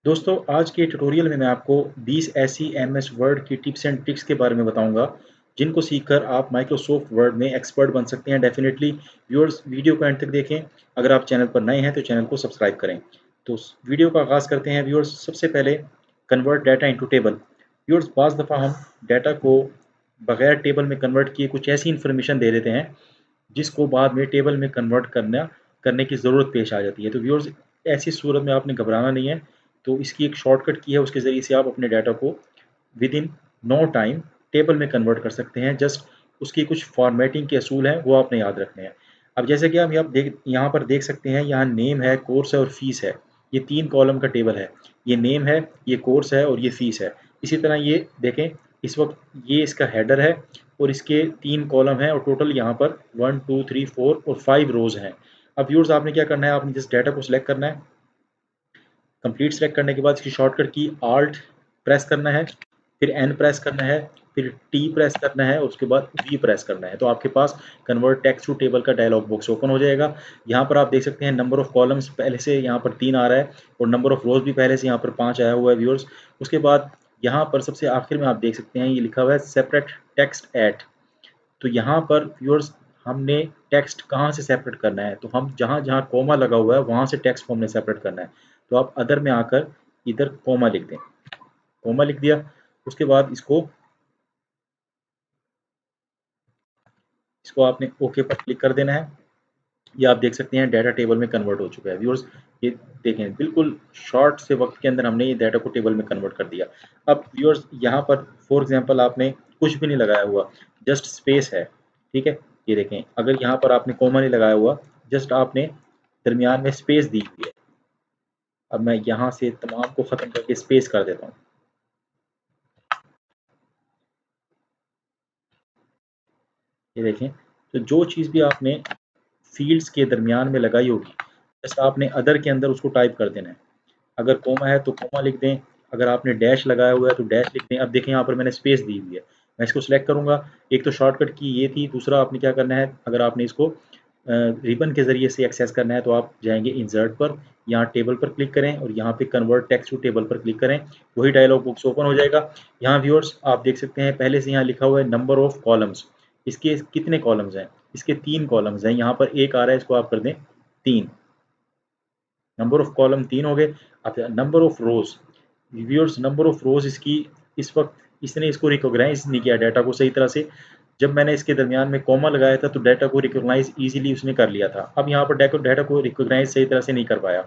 दोस्तों आज के ट्यूटोरियल में मैं आपको 20 ऐसी एमएस वर्ड की टिप्स एंड ट्रिक्स के बारे में बताऊंगा जिनको सीखकर आप माइक्रोसॉफ्ट वर्ड में एक्सपर्ट बन सकते हैं। डेफिनेटली व्यूअर्स वीडियो को एंड तक देखें। अगर आप चैनल पर नए हैं तो चैनल को सब्सक्राइब करें। तो वीडियो का आगाज़ करते हैं व्यूअर्स। सबसे पहले convert data into table. Viewers बाज़ दफ़ा हम डाटा को बगैर टेबल में कन्वर्ट किए कुछ ऐसी इन्फॉर्मेशन दे देते हैं जिसको बाद में टेबल में कन्वर्ट करने की ज़रूरत पेश आ जाती है। तो व्यूअर्स ऐसी सूरत में आपने घबराना नहीं है। तो इसकी एक शॉर्टकट की है, उसके ज़रिए से आप अपने डाटा को within no time table में कन्वर्ट कर सकते हैं। जस्ट उसकी कुछ फॉर्मेटिंग के असूल हैं, वो आपने याद रखने हैं। अब जैसे कि आप यहाँ पर देख सकते हैं, यहाँ नेम है, कोर्स है और फीस है। ये 3 कॉलम का टेबल है। ये नेम है, ये कोर्स है और ये फीस है। इसी तरह ये देखें, इस वक़्त ये इसका हेडर है और इसके 3 कॉलम हैं और टोटल यहाँ पर 1, 2, 3, 4 और 5 रोज़ हैं। अब व्यूअर्स आपने क्या करना है, आपने जिस डाटा को सिलेक्ट करना है, कंप्लीट सेलेक्ट करने के बाद इसकी शॉर्टकट की आल्ट प्रेस करना है, फिर एन प्रेस करना है, फिर टी प्रेस करना है, उसके बाद वी प्रेस करना है। तो आपके पास कन्वर्ट टेक्स्ट टू टेबल का डायलॉग बॉक्स ओपन हो जाएगा। यहाँ पर आप देख सकते हैं नंबर ऑफ कॉलम्स पहले से यहाँ पर 3 आ रहा है और नंबर ऑफ रोज भी पहले से यहाँ पर 5 आया हुआ है व्यूअर्स। उसके बाद यहाँ पर सबसे आखिर में आप देख सकते हैं ये लिखा हुआ है सेपरेट टेक्स्ट एट। तो यहाँ पर व्यूअर्स हमने टेक्स्ट कहाँ से सेपरेट करना है, तो हम जहाँ जहाँ कोमा लगा हुआ है वहाँ से टेक्स्ट को हमने सेपरेट करना है। तो आप अदर में आकर इधर कोमा लिख दें। कोमा लिख दिया, उसके बाद इसको आपने ओके पर क्लिक कर देना है। ये आप देख सकते हैं डाटा टेबल में कन्वर्ट हो चुका है व्यूअर्स। ये देखें, बिल्कुल शॉर्ट से वक्त के अंदर हमने ये डाटा को टेबल में कन्वर्ट कर दिया। अब व्यूअर्स यहाँ पर फॉर एग्जांपल आपने कुछ भी नहीं लगाया हुआ, जस्ट स्पेस है, ठीक है। ये देखें, अगर यहाँ पर आपने कॉमा नहीं लगाया हुआ, जस्ट आपने दरमियान में स्पेस दी हुई है। अब मैं यहाँ से तमाम को ख़त्म करके स्पेस कर देता हूँ। ये देखें, तो जो चीज़ भी आपने फील्ड्स के दरमियान में लगाई होगी, जस्ट आपने अदर के अंदर उसको टाइप कर देना है। अगर कोमा है तो कोमा लिख दें, अगर आपने डैश लगाया हुआ है तो डैश लिख दें। अब देखें यहाँ पर मैंने स्पेस दी हुई है, मैं इसको सिलेक्ट करूँगा। एक तो शॉर्टकट की ये थी, दूसरा आपने क्या करना है, अगर आपने इसको रिबन के ज़रिए से एक्सेस करना है तो आप जाएंगे इंसर्ट पर, यहाँ टेबल पर क्लिक करें और यहाँ पे कन्वर्ट टेक्स्ट टू टेबल पर क्लिक करें। वही डायलॉग बॉक्स ओपन हो जाएगा। यहाँ व्यूअर्स आप देख सकते हैं पहले से यहाँ लिखा हुआ है नंबर ऑफ कॉलम्स। इसके कितने कॉलम्स हैं, इसके 3 कॉलम्स हैं। यहाँ पर एक आ रहा है, इसको आप कर दें 3। नंबर ऑफ कॉलम 3 हो गए। अब number of rose, viewers number of रोज इसकी इस वक्त इसने इसको रिकॉग्नाइज नहीं किया डाटा को सही तरह से। जब मैंने इसके दरमियान में कॉमा लगाया था तो डाटा को रिकॉग्नाइज इजीली उसने कर लिया था। अब यहाँ पर डाटा को रिकॉग्नाइज सही तरह से नहीं कर पाया।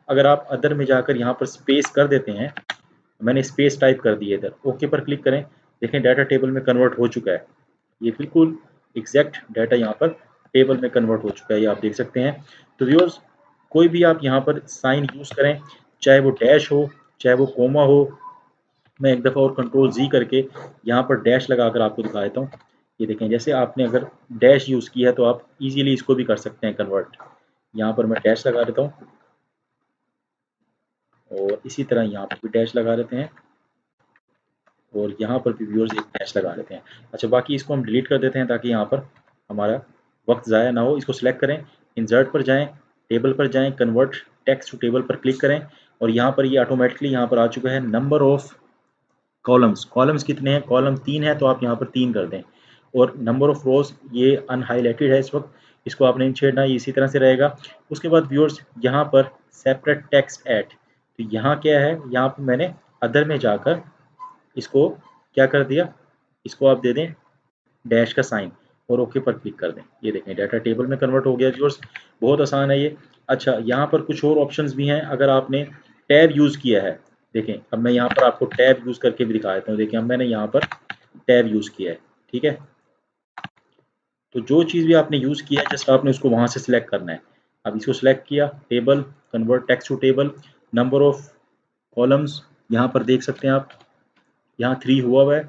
अगर आप अदर में जाकर यहाँ पर स्पेस कर देते हैं, मैंने स्पेस टाइप कर दी है इधर, ओके पर क्लिक करें। देखें डाटा टेबल में कन्वर्ट हो चुका है। ये बिल्कुल एग्जैक्ट डाटा यहाँ पर टेबल में कन्वर्ट हो चुका है, ये आप देख सकते हैं। तो व्यूअर्स कोई भी आप यहाँ पर साइन यूज़ करें, चाहे वो डैश हो, चाहे वो कोमा हो। मैं एक दफ़ा और कंट्रोल जी करके यहाँ पर डैश लगा कर आपको दिखा देता हूँ। ये देखें, जैसे आपने अगर डैश यूज़ किया है तो आप इजीली इसको भी कर सकते हैं कन्वर्ट। यहाँ पर मैं डैश लगा देता हूँ और इसी तरह यहाँ पर भी डैश लगा देते हैं और यहाँ पर भी व्यूअर्स एक डैश लगा देते हैं। अच्छा, बाकी इसको हम डिलीट कर देते हैं ताकि यहाँ पर हमारा वक्त ज़ाया ना हो। इसको सिलेक्ट करें, इंसर्ट पर जाएँ, टेबल पर जाएँ, कन्वर्ट टेक्स्ट टू टेबल पर क्लिक करें और यहाँ पर ये ऑटोमेटिकली यहाँ पर आ चुका है नंबर ऑफ कॉलम्स। कॉलम्स कितने हैं, कॉलम 3 है तो आप यहाँ पर 3 कर दें। और नंबर ऑफ रोज़ ये अनहाइलाइटेड है इस वक्त, इसको आपने नहीं छेड़ना, ये इसी तरह से रहेगा। उसके बाद व्यूअर्स यहाँ पर सेपरेट टेक्स्ट एट, तो यहाँ क्या है, यहाँ पर मैंने अदर में जाकर इसको क्या कर दिया, इसको आप दे दें डैश का साइन और ओके पर क्लिक कर दें। ये देखें डाटा टेबल में कन्वर्ट हो गया व्यूअर्स, बहुत आसान है ये। अच्छा, यहाँ पर कुछ और ऑप्शंस भी हैं। अगर आपने टैब यूज़ किया है, देखें अब मैं यहाँ पर आपको टैब यूज़ करके भी दिखा देता हूँ। देखें अब मैंने यहाँ पर टैब यूज़ किया है, ठीक है। तो जो चीज़ भी आपने यूज़ किया है जस्ट आपने उसको वहाँ से सिलेक्ट करना है। अब इसको सिलेक्ट किया, table, convert text to table, number of columns यहाँ पर देख सकते हैं आप, यहाँ 3 हुआ है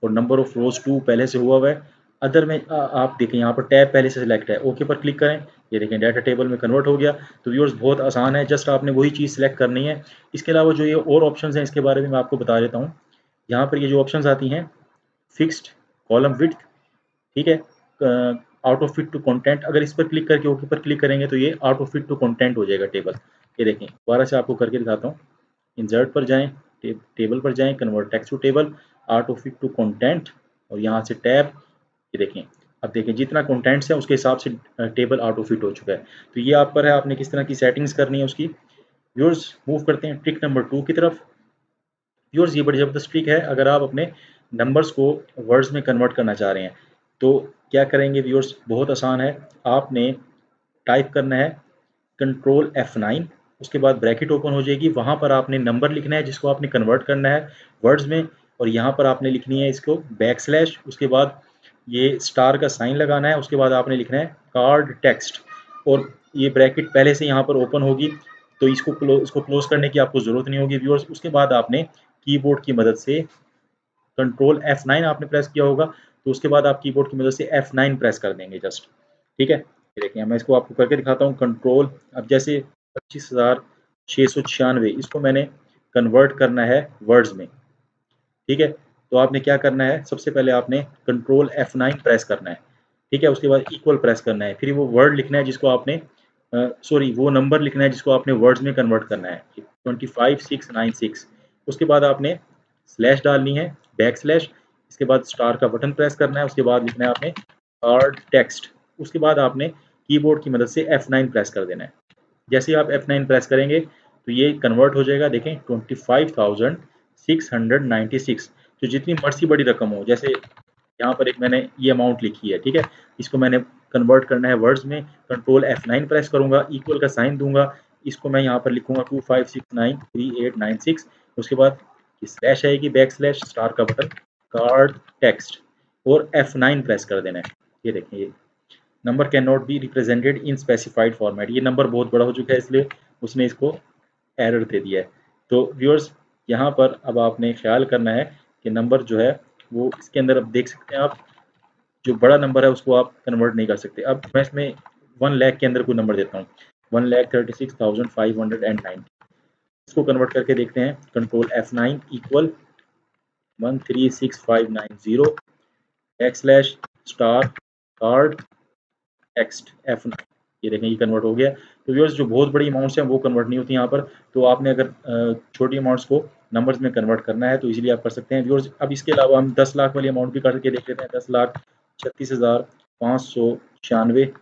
और नंबर ऑफ रोज 2 पहले से हुआ है। अदर में आप देखें यहाँ पर टैब पहले से सिलेक्ट है, ओके पर क्लिक करें। ये देखें डाटा टेबल में कन्वर्ट हो गया। तो व्यूअर्स बहुत आसान है, जस्ट आपने वही चीज़ सिलेक्ट करनी है। इसके अलावा जो ये और ऑप्शंस हैं इसके बारे में मैं आपको बता देता हूँ। यहाँ पर ये जो ऑप्शंस आती हैं, फिक्स्ड कॉलम विड्थ, ठीक है, out of fit to content, अगर इस पर क्लिक करके ओके पर क्लिक करेंगे तो ये out of fit to content हो जाएगा टेबल। ये देखें दोबारा से आपको करके दिखाता हूँ। इंसर्ट पर जाएं, टेबल पर जाएं, convert text to table, auto fit to content, और यहाँ से टैब, ये देखें। अब देखें जितना कंटेंट्स है उसके हिसाब से टेबल ऑटो फिट हो चुका है। तो ये आप पर है, आपने किस तरह की सेटिंग्स करनी है उसकी। व्यूअर्स मूव करते हैं ट्रिक नंबर 2 की तरफ। व्यूअर्स ये बड़ी ज़बरदस्त ट्रिक है अगर आप अपने नंबर्स को वर्ड्स में कन्वर्ट करना चाह रहे हैं। तो क्या करेंगे व्यूअर्स, बहुत आसान है। आपने टाइप करना है कंट्रोल F9, उसके बाद ब्रैकेट ओपन हो जाएगी, वहाँ पर आपने नंबर लिखना है जिसको आपने कन्वर्ट करना है वर्ड्स में, और यहाँ पर आपने लिखनी है इसको बैकस्लैश, उसके बाद ये स्टार का साइन लगाना है, उसके बाद आपने लिखना है कार्ड टेक्स्ट, और ये ब्रैकेट पहले से यहाँ पर ओपन होगी, तो इसको क्लोज करने की आपको ज़रूरत नहीं होगी व्यूअर्स। उसके बाद आपने कीबोर्ड की मदद से कंट्रोल F9 आपने प्रेस किया होगा, तो उसके बाद आप कीबोर्ड की मदद से F9 प्रेस कर देंगे जस्ट, ठीक है। ये देखिए मैं इसको आपको करके दिखाता हूँ। कंट्रोल, अब जैसे 25,696 इसको मैंने कन्वर्ट करना है वर्ड्स में, ठीक है। तो आपने क्या करना है, सबसे पहले आपने कंट्रोल F9 प्रेस करना है, ठीक है। उसके बाद इक्वल प्रेस करना है, फिर वो वर्ड लिखना है जिसको आपने सॉरी वो नंबर लिखना है जिसको आपने वर्ड्स में कन्वर्ट करना है, 25,696। उसके बाद आपने स्लैश डालनी है, बैक स्लैश, इसके बाद स्टार का बटन प्रेस करना है, उसके बाद लिखना है आपने कार्ड टेक्स्ट। उसके बाद आपने कीबोर्ड की मदद से F9 प्रेस कर देना है। जैसे ही आप F9 प्रेस करेंगे तो ये कन्वर्ट हो जाएगा। देखें 25,696, तो जितनी मर्जी बड़ी रकम हो, जैसे यहाँ पर एक मैंने ये अमाउंट लिखी है, ठीक है, इसको मैंने कन्वर्ट करना है वर्ड्स में, कंट्रोल F9 प्रेस करूंगा, इक्वल का साइन दूंगा, इसको मैं यहाँ पर लिखूंगा 25693896। उसके बाद स्लैश आएगी, बैक स्लैश, स्टार का बटन, कार्ड टेक्स्ट, और F9 प्रेस कर देना है। ये देखें, ये number can not be represented in specified format, ये नंबर बहुत बड़ा हो चुका है इसलिए उसने इसको एरर दे दिया है। तो व्यूअर्स यहाँ पर अब आपने ख्याल करना है कि नंबर जो है वो इसके अंदर, अब देख सकते हैं आप, जो बड़ा नंबर है उसको आप कन्वर्ट नहीं कर सकते। अब मैं इसमें 1 लाख के अंदर कोई नंबर देता हूँ, 1,36,509, इसको कन्वर्ट करके देखते हैं। Control F9 equal 136590 back slash star card text F9, ये देखें ये कन्वर्ट हो गया। तो व्यूअर्स जो बहुत बड़ी अमाउंट्स हैं वो कन्वर्ट नहीं होती यहाँ पर, तो आपने अगर छोटी अमाउंट्स को नंबर्स में कन्वर्ट करना है तो इजीली आप कर सकते हैं व्यूअर्स। अब इसके अलावा हम 10 लाख वाली अमाउंट भी करके देख लेते हैं। 10,36,596,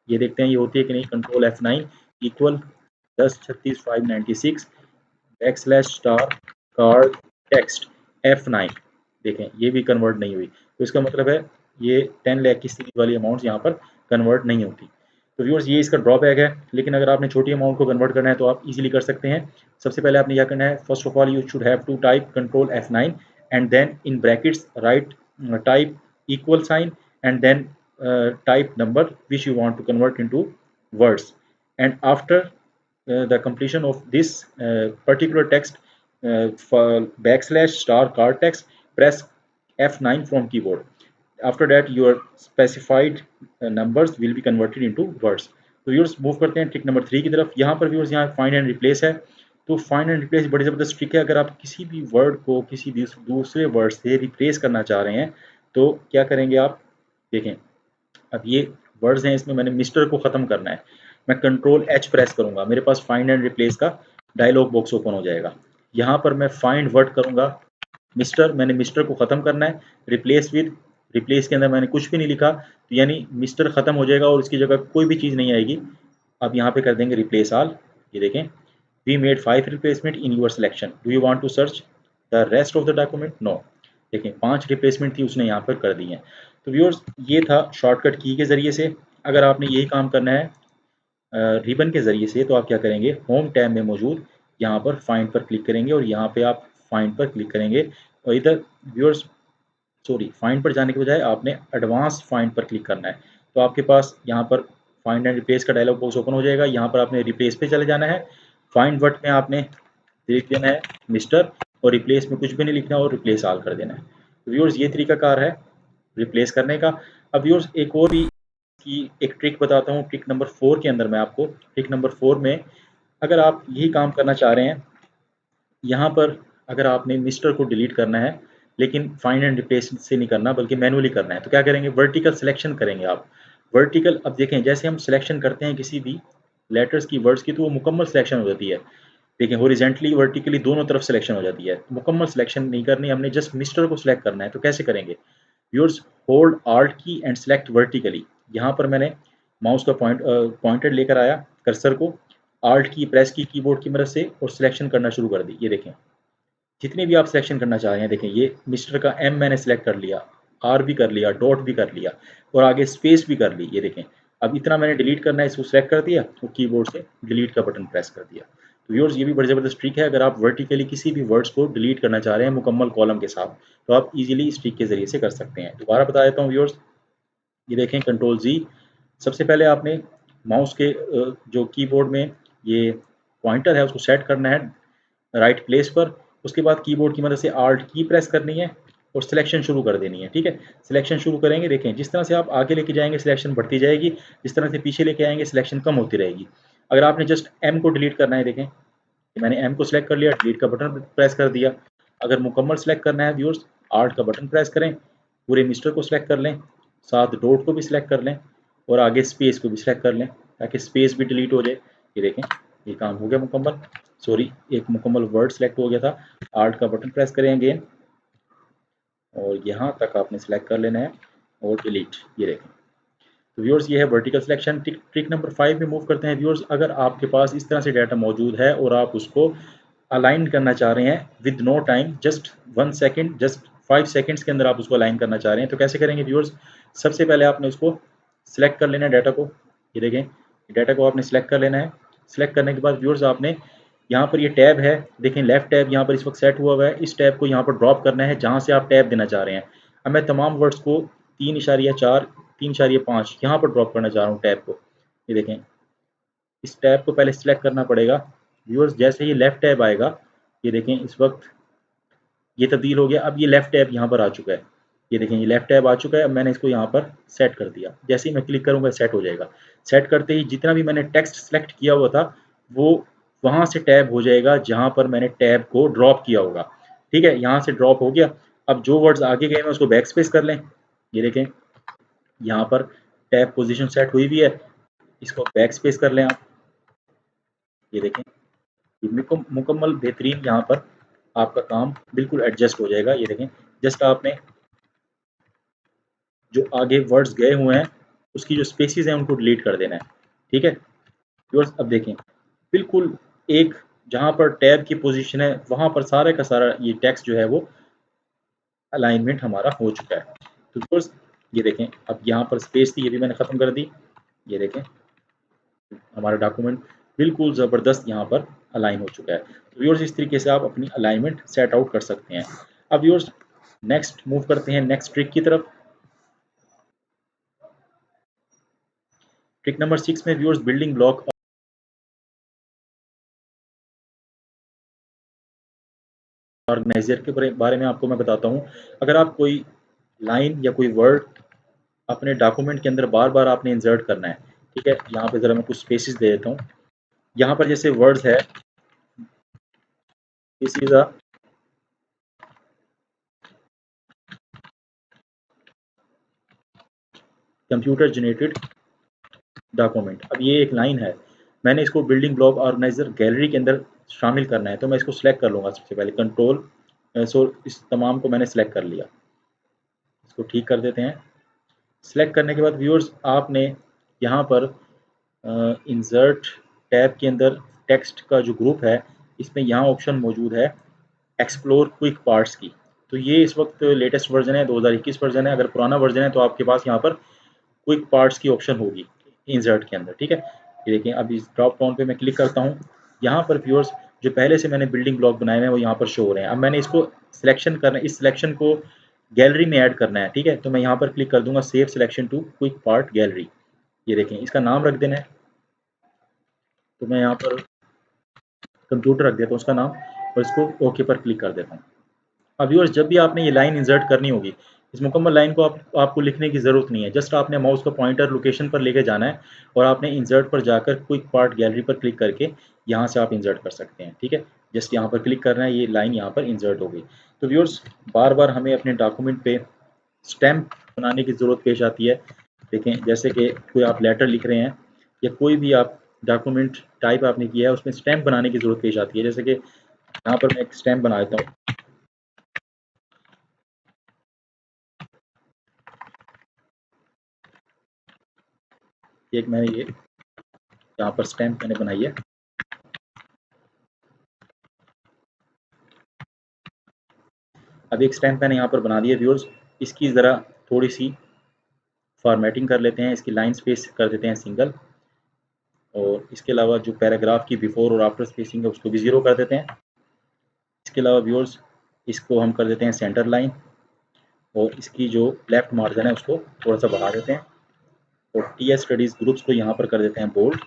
ये देखते हैं ये होती है कि नहीं। Control F9 equal 10,36,596 back slash star card text F9, देखें ये भी कन्वर्ट नहीं हुई। तो इसका मतलब है ये 10 लाख की स्थिति वाली अमाउंट्स यहाँ पर कन्वर्ट नहीं होती। तो व्यूअर्स ये इसका ड्रॉबैक है, लेकिन अगर आपने छोटी अमाउंट को कन्वर्ट करना है तो आप इजीली कर सकते हैं। सबसे पहले आपने क्या करना है, first of all you should have to type control F9 and then in brackets right type equal sign and then type number which you want to convert into words, and after the completion of this particular text, for backslash star card text, press F9 from keyboard. After that your specified numbers will be converted into words. तो viewers move करते हैं trick number 3 की तरफ। यहाँ पर viewers यहाँ find and replace है। तो फाइंड एंड रिप्लेस बड़ी ज़बरदस्त ट्रिक है। अगर आप किसी भी वर्ड को किसी दूसरे वर्ड से रिप्लेस करना चाह रहे हैं तो क्या करेंगे आप, देखें अब ये वर्ड्स हैं, इसमें मैंने मिस्टर को ख़त्म करना है। मैं कंट्रोल H प्रेस करूंगा, मेरे पास फाइंड एंड रिप्लेस का डायलॉग बॉक्स ओपन हो जाएगा। यहाँ पर मैं फाइंड वर्ड करूंगा मिस्टर, मैंने मिस्टर को ख़त्म करना है। रिप्लेस विद, रिप्लेस के अंदर मैंने कुछ भी नहीं लिखा, तो यानी मिस्टर ख़त्म हो जाएगा और इसकी जगह कोई भी चीज़ नहीं आएगी। अब यहाँ पे कर देंगे रिप्लेस ऑल। ये देखें, we made 5 replacement in your selection, do you want to search the rest of the document, no. देखें 5 रिप्लेसमेंट थी उसने यहाँ पर कर दी है। तो व्यूअर्स ये था शॉर्टकट की के ज़रिए से। अगर आपने यही काम करना है रिबन के ज़रिए से, तो आप क्या करेंगे, होम टैब में मौजूद यहाँ पर फाइंड पर क्लिक करेंगे और यहाँ पे आप फाइंड पर क्लिक करेंगे, और इधर व्यूअर्स सॉरी फाइंड पर जाने के बजाय आपने एडवांस फाइंड पर क्लिक करना है। तो आपके पास यहाँ पर फाइंड एंड रिप्लेस का डायलॉग बॉक्स ओपन हो जाएगा। यहाँ पर आपने रिप्लेस पे चले जाना है। फाइंड वर्ड में आपने लिख देना है मिस्टर, और रिप्लेस में कुछ भी नहीं लिखना और रिप्लेस ऑल कर देना है। तो व्यूअर्स ये तरीकाकार है रिप्लेस करने का। अब व्यूअर्स एक और भी की एक ट्रिक बताता हूँ। ट्रिक नंबर 4 के अंदर मैं आपको, ट्रिक नंबर 4 में अगर आप यही काम करना चाह रहे हैं, यहाँ पर अगर आपने मिस्टर को डिलीट करना है लेकिन फाइंड एंड रिप्लेस से नहीं करना बल्कि मैनुअली करना है, तो क्या करेंगे, वर्टिकल सिलेक्शन करेंगे आप। वर्टिकल, अब देखें जैसे हम सिलेक्शन करते हैं किसी भी लेटर्स की, वर्ड्स की, तो वो मुकम्मल सिलेक्शन हो जाती है। देखें हॉरिजेंटली वर्टिकली दोनों तरफ सिलेक्शन हो जाती है। मुकम्मल सिलेक्शन नहीं करनी, हमने जस्ट मिस्टर को सिलेक्ट करना है। तो कैसे करेंगे व्यूअर्स, होल्ड आल्ट की एंड सेलेक्ट वर्टिकली। यहाँ पर मैंने माउस का पॉइंटर लेकर आया, कर्सर को आल्ट की प्रेस की कीबोर्ड की मदद से और सिलेक्शन करना शुरू कर दी। ये देखें जितने भी आप सिलेक्शन करना चाह रहे हैं, देखें ये मिस्टर का एम मैंने सेलेक्ट कर लिया, आर भी कर लिया, डॉट भी कर लिया और आगे स्पेस भी कर ली। ये देखें अब इतना मैंने डिलीट करना है, इसको सेलेक्ट कर दिया और कीबोर्ड से डिलीट का बटन प्रेस कर दिया। तो व्यूअर्स ये भी बड़ी ज़बरदस्त ट्रिक है। अगर आप वर्टिकली किसी भी वर्ड्स को डिलीट करना चाह रहे हैं मुकम्मल कॉलम के साथ, तो आप इजीली इस ट्रिक के ज़रिए से कर सकते हैं। दोबारा बता देता हूँ व्यूअर्स, ये देखें कंट्रोल जी। सबसे पहले आपने माउस के जो कीबोर्ड में ये पॉइंटर है उसको सेट करना है राइट प्लेस पर। उसके बाद कीबोर्ड की मदद से आल्ट की प्रेस करनी है और सिलेक्शन शुरू कर देनी है। ठीक है, सिलेक्शन शुरू करेंगे, देखें जिस तरह से आप आगे लेके जाएंगे सिलेक्शन बढ़ती जाएगी, जिस तरह से पीछे लेके आएंगे सिलेक्शन कम होती रहेगी। अगर आपने जस्ट एम को डिलीट करना है, देखें मैंने एम को सिलेक्ट कर लिया, डिलीट का बटन प्रेस कर दिया। अगर मुकम्मल सेलेक्ट करना है व्यूअर्स, आल्ट का बटन प्रेस करें, पूरे मिस्टर को सिलेक्ट कर लें, साथ डॉट को भी सिलेक्ट कर लें और आगे स्पेस को भी सिलेक्ट कर लें ताकि स्पेस भी डिलीट हो जाए। ये देखें ये काम हो गया मुकम्मल। सॉरी, एक मुकम्मल वर्ड सेलेक्ट हो गया था। आल्ट का बटन प्रेस करें अगेन और यहाँ तक आपने सेलेक्ट कर लेना है और डिलीट। ये देखें तो व्यूअर्स ये है वर्टिकल सिलेक्शन। ट्रिक नंबर 5 में मूव करते हैं व्यूअर्स। अगर आपके पास इस तरह से डाटा मौजूद है और आप उसको अलाइन करना चाह रहे हैं with no time, just 1 second, just 5 seconds के अंदर आप उसको अलाइन करना चाह रहे हैं, तो कैसे करेंगे व्यूअर्स। सबसे पहले आपने उसको सिलेक्ट कर लेना है डाटा को। ये देखें डाटा को आपने सिलेक्ट कर लेना है। सिलेक्ट करने के बाद व्यूअर्स आपने यहाँ पर ये टैब है, देखें लेफ्ट टैब यहाँ पर इस वक्त सेट हुआ है, इस टैब को यहाँ पर ड्रॉप करना है जहाँ से आप टैब देना चाह रहे हैं। अब मैं तमाम वर्ड्स को 3.4 3.5 यहाँ पर ड्रॉप करना चाह रहा हूँ टैब को। ये देखें इस टैब को पहले सिलेक्ट करना पड़ेगा व्यूअर्स। जैसे ही लेफ्ट टैब आएगा, ये देखें इस वक्त ये तब्दील हो गया। अब ये लेफ्ट टैब यहाँ पर आ चुका है। ये देखें ये लेफ्ट टैब आ चुका है। अब मैंने इसको यहाँ पर सेट कर दिया, जैसे ही मैं क्लिक करूँगा सेट हो जाएगा। सेट करते ही जितना भी मैंने टेक्स्ट सेलेक्ट किया हुआ था वो वहाँ से टैब हो जाएगा जहाँ पर मैंने टैब को ड्रॉप किया होगा। ठीक है, यहाँ से ड्रॉप हो गया। अब जो वर्ड्स आगे गए हैं उसको बैक स्पेस कर लें। ये देखें यहाँ पर टैब पोजीशन सेट हुई हुई है, इसको बैक स्पेस कर लें आप। ये देखें ये मुकम्मल बेहतरीन यहाँ पर आपका काम बिल्कुल एडजस्ट हो जाएगा। ये देखें जस्ट आपने जो आगे वर्ड्स गए हुए हैं उसकी जो स्पेसिस हैं उनको डिलीट कर देना है। ठीक है व्यूअर्स, अब देखें बिल्कुल एक जहाँ पर टैब की पोजीशन है वहाँ पर सारे का सारा ये टेक्स्ट जो है वो अलाइनमेंट हमारा हो चुका है। तो व्यूअर्स ये देखें अब यहाँ पर स्पेस थी, ये भी मैंने ख़त्म कर दी। ये देखें हमारा डॉक्यूमेंट बिल्कुल ज़बरदस्त यहाँ पर अलाइन हो चुका है। तो व्यूअर्स इस तरीके से आप अपनी अलाइनमेंट सेट आउट कर सकते हैं। अब व्यूअर्स नेक्स्ट मूव करते हैं नेक्स्ट ट्रिक की तरफ। ट्रिक नंबर 6 में व्यूअर्स बिल्डिंग ब्लॉक ऑर्गेनाइजर के बारे में आपको मैं बताता हूँ। अगर आप कोई लाइन या कोई वर्ड अपने डॉक्यूमेंट के अंदर बार बार आपने इंसर्ट करना है, ठीक है, यहाँ पे ज़रा मैं कुछ स्पेसिस दे देता हूँ। यहाँ पर जैसे वर्ड्स है, this is a computer generated document. अब ये एक लाइन है, मैंने इसको बिल्डिंग ब्लॉक ऑर्गेनाइजर गैलरी के अंदर शामिल करना है, तो मैं इसको सिलेक्ट कर लूँगा। सबसे पहले कंट्रोल सो इस तमाम को मैंने सेलेक्ट कर लिया, इसको ठीक कर देते हैं। सेलेक्ट करने के बाद व्यूअर्स आपने यहाँ पर इंसर्ट टैब के अंदर टेक्स्ट का जो ग्रुप है इसमें यहाँ ऑप्शन मौजूद है एक्सप्लोर क्विक पार्ट्स की। तो ये इस वक्त लेटेस्ट वर्जन है, 2021 वर्जन है। अगर पुराना वर्जन है तो आपके पास यहाँ पर क्विक पार्ट्स की ऑप्शन होगी इंसर्ट के अंदर। ठीक है, ये देखें अब इस ड्रॉप डाउन पे मैं क्लिक करता हूँ। यहाँ पर व्यूअर्स जो पहले से मैंने बिल्डिंग ब्लॉक बनाए हुए हैं वो यहाँ पर शो हो रहे हैं। अब मैंने इसको सिलेक्शन करना है, इस सिलेक्शन को गैलरी में ऐड करना है। ठीक है, तो मैं यहाँ पर क्लिक कर दूंगा save selection to quick part gallery. ये देखें इसका नाम रख देना है, तो मैं यहाँ पर कंप्यूटर रख देता हूँ उसका नाम और इसको ओके पर क्लिक कर देता हूँ। अब व्यूअर्स जब भी आपने ये लाइन इंसर्ट करनी होगी, इस मुकम्मल लाइन को आपको लिखने की ज़रूरत नहीं है, जस्ट आपने माउस का पॉइंटर लोकेशन पर लेके जाना है और आपने इंसर्ट पर जाकर क्विक पार्ट गैलरी पर क्लिक करके यहाँ से आप इंसर्ट कर सकते हैं। ठीक है, जस्ट यहाँ पर क्लिक करना है, ये लाइन यहाँ पर इंसर्ट हो गई। तो व्यूअर्स बार बार हमें अपने डॉक्यूमेंट पे स्टैम्प बनाने की ज़रूरत पेश आती है। देखें जैसे कि कोई आप लेटर लिख रहे हैं या कोई भी आप डॉक्यूमेंट टाइप आपने किया है उसमें स्टैम्प बनाने की ज़रूरत पेश आती है। जैसे कि यहाँ पर मैं एक स्टैम्प बना देता हूँ। एक मैंने ये यहाँ पर स्टैम्प मैंने बनाई है। अब एक स्टैम्प मैंने यहाँ पर बना दिया व्यूअर्स। इसकी ज़रा थोड़ी सी फॉर्मेटिंग कर लेते हैं, इसकी लाइन स्पेस कर देते हैं सिंगल, और इसके अलावा जो पैराग्राफ की बिफोर और आफ्टर स्पेसिंग है उसको भी ज़ीरो कर देते हैं। इसके अलावा व्यूअर्स इसको हम कर देते हैं सेंटर लाइन, और इसकी जो लेफ्ट मार्जिन है उसको थोड़ा सा बढ़ा देते हैं, और टी एस स्टडीज़ ग्रुप्स को यहाँ पर कर देते हैं बोल्ड।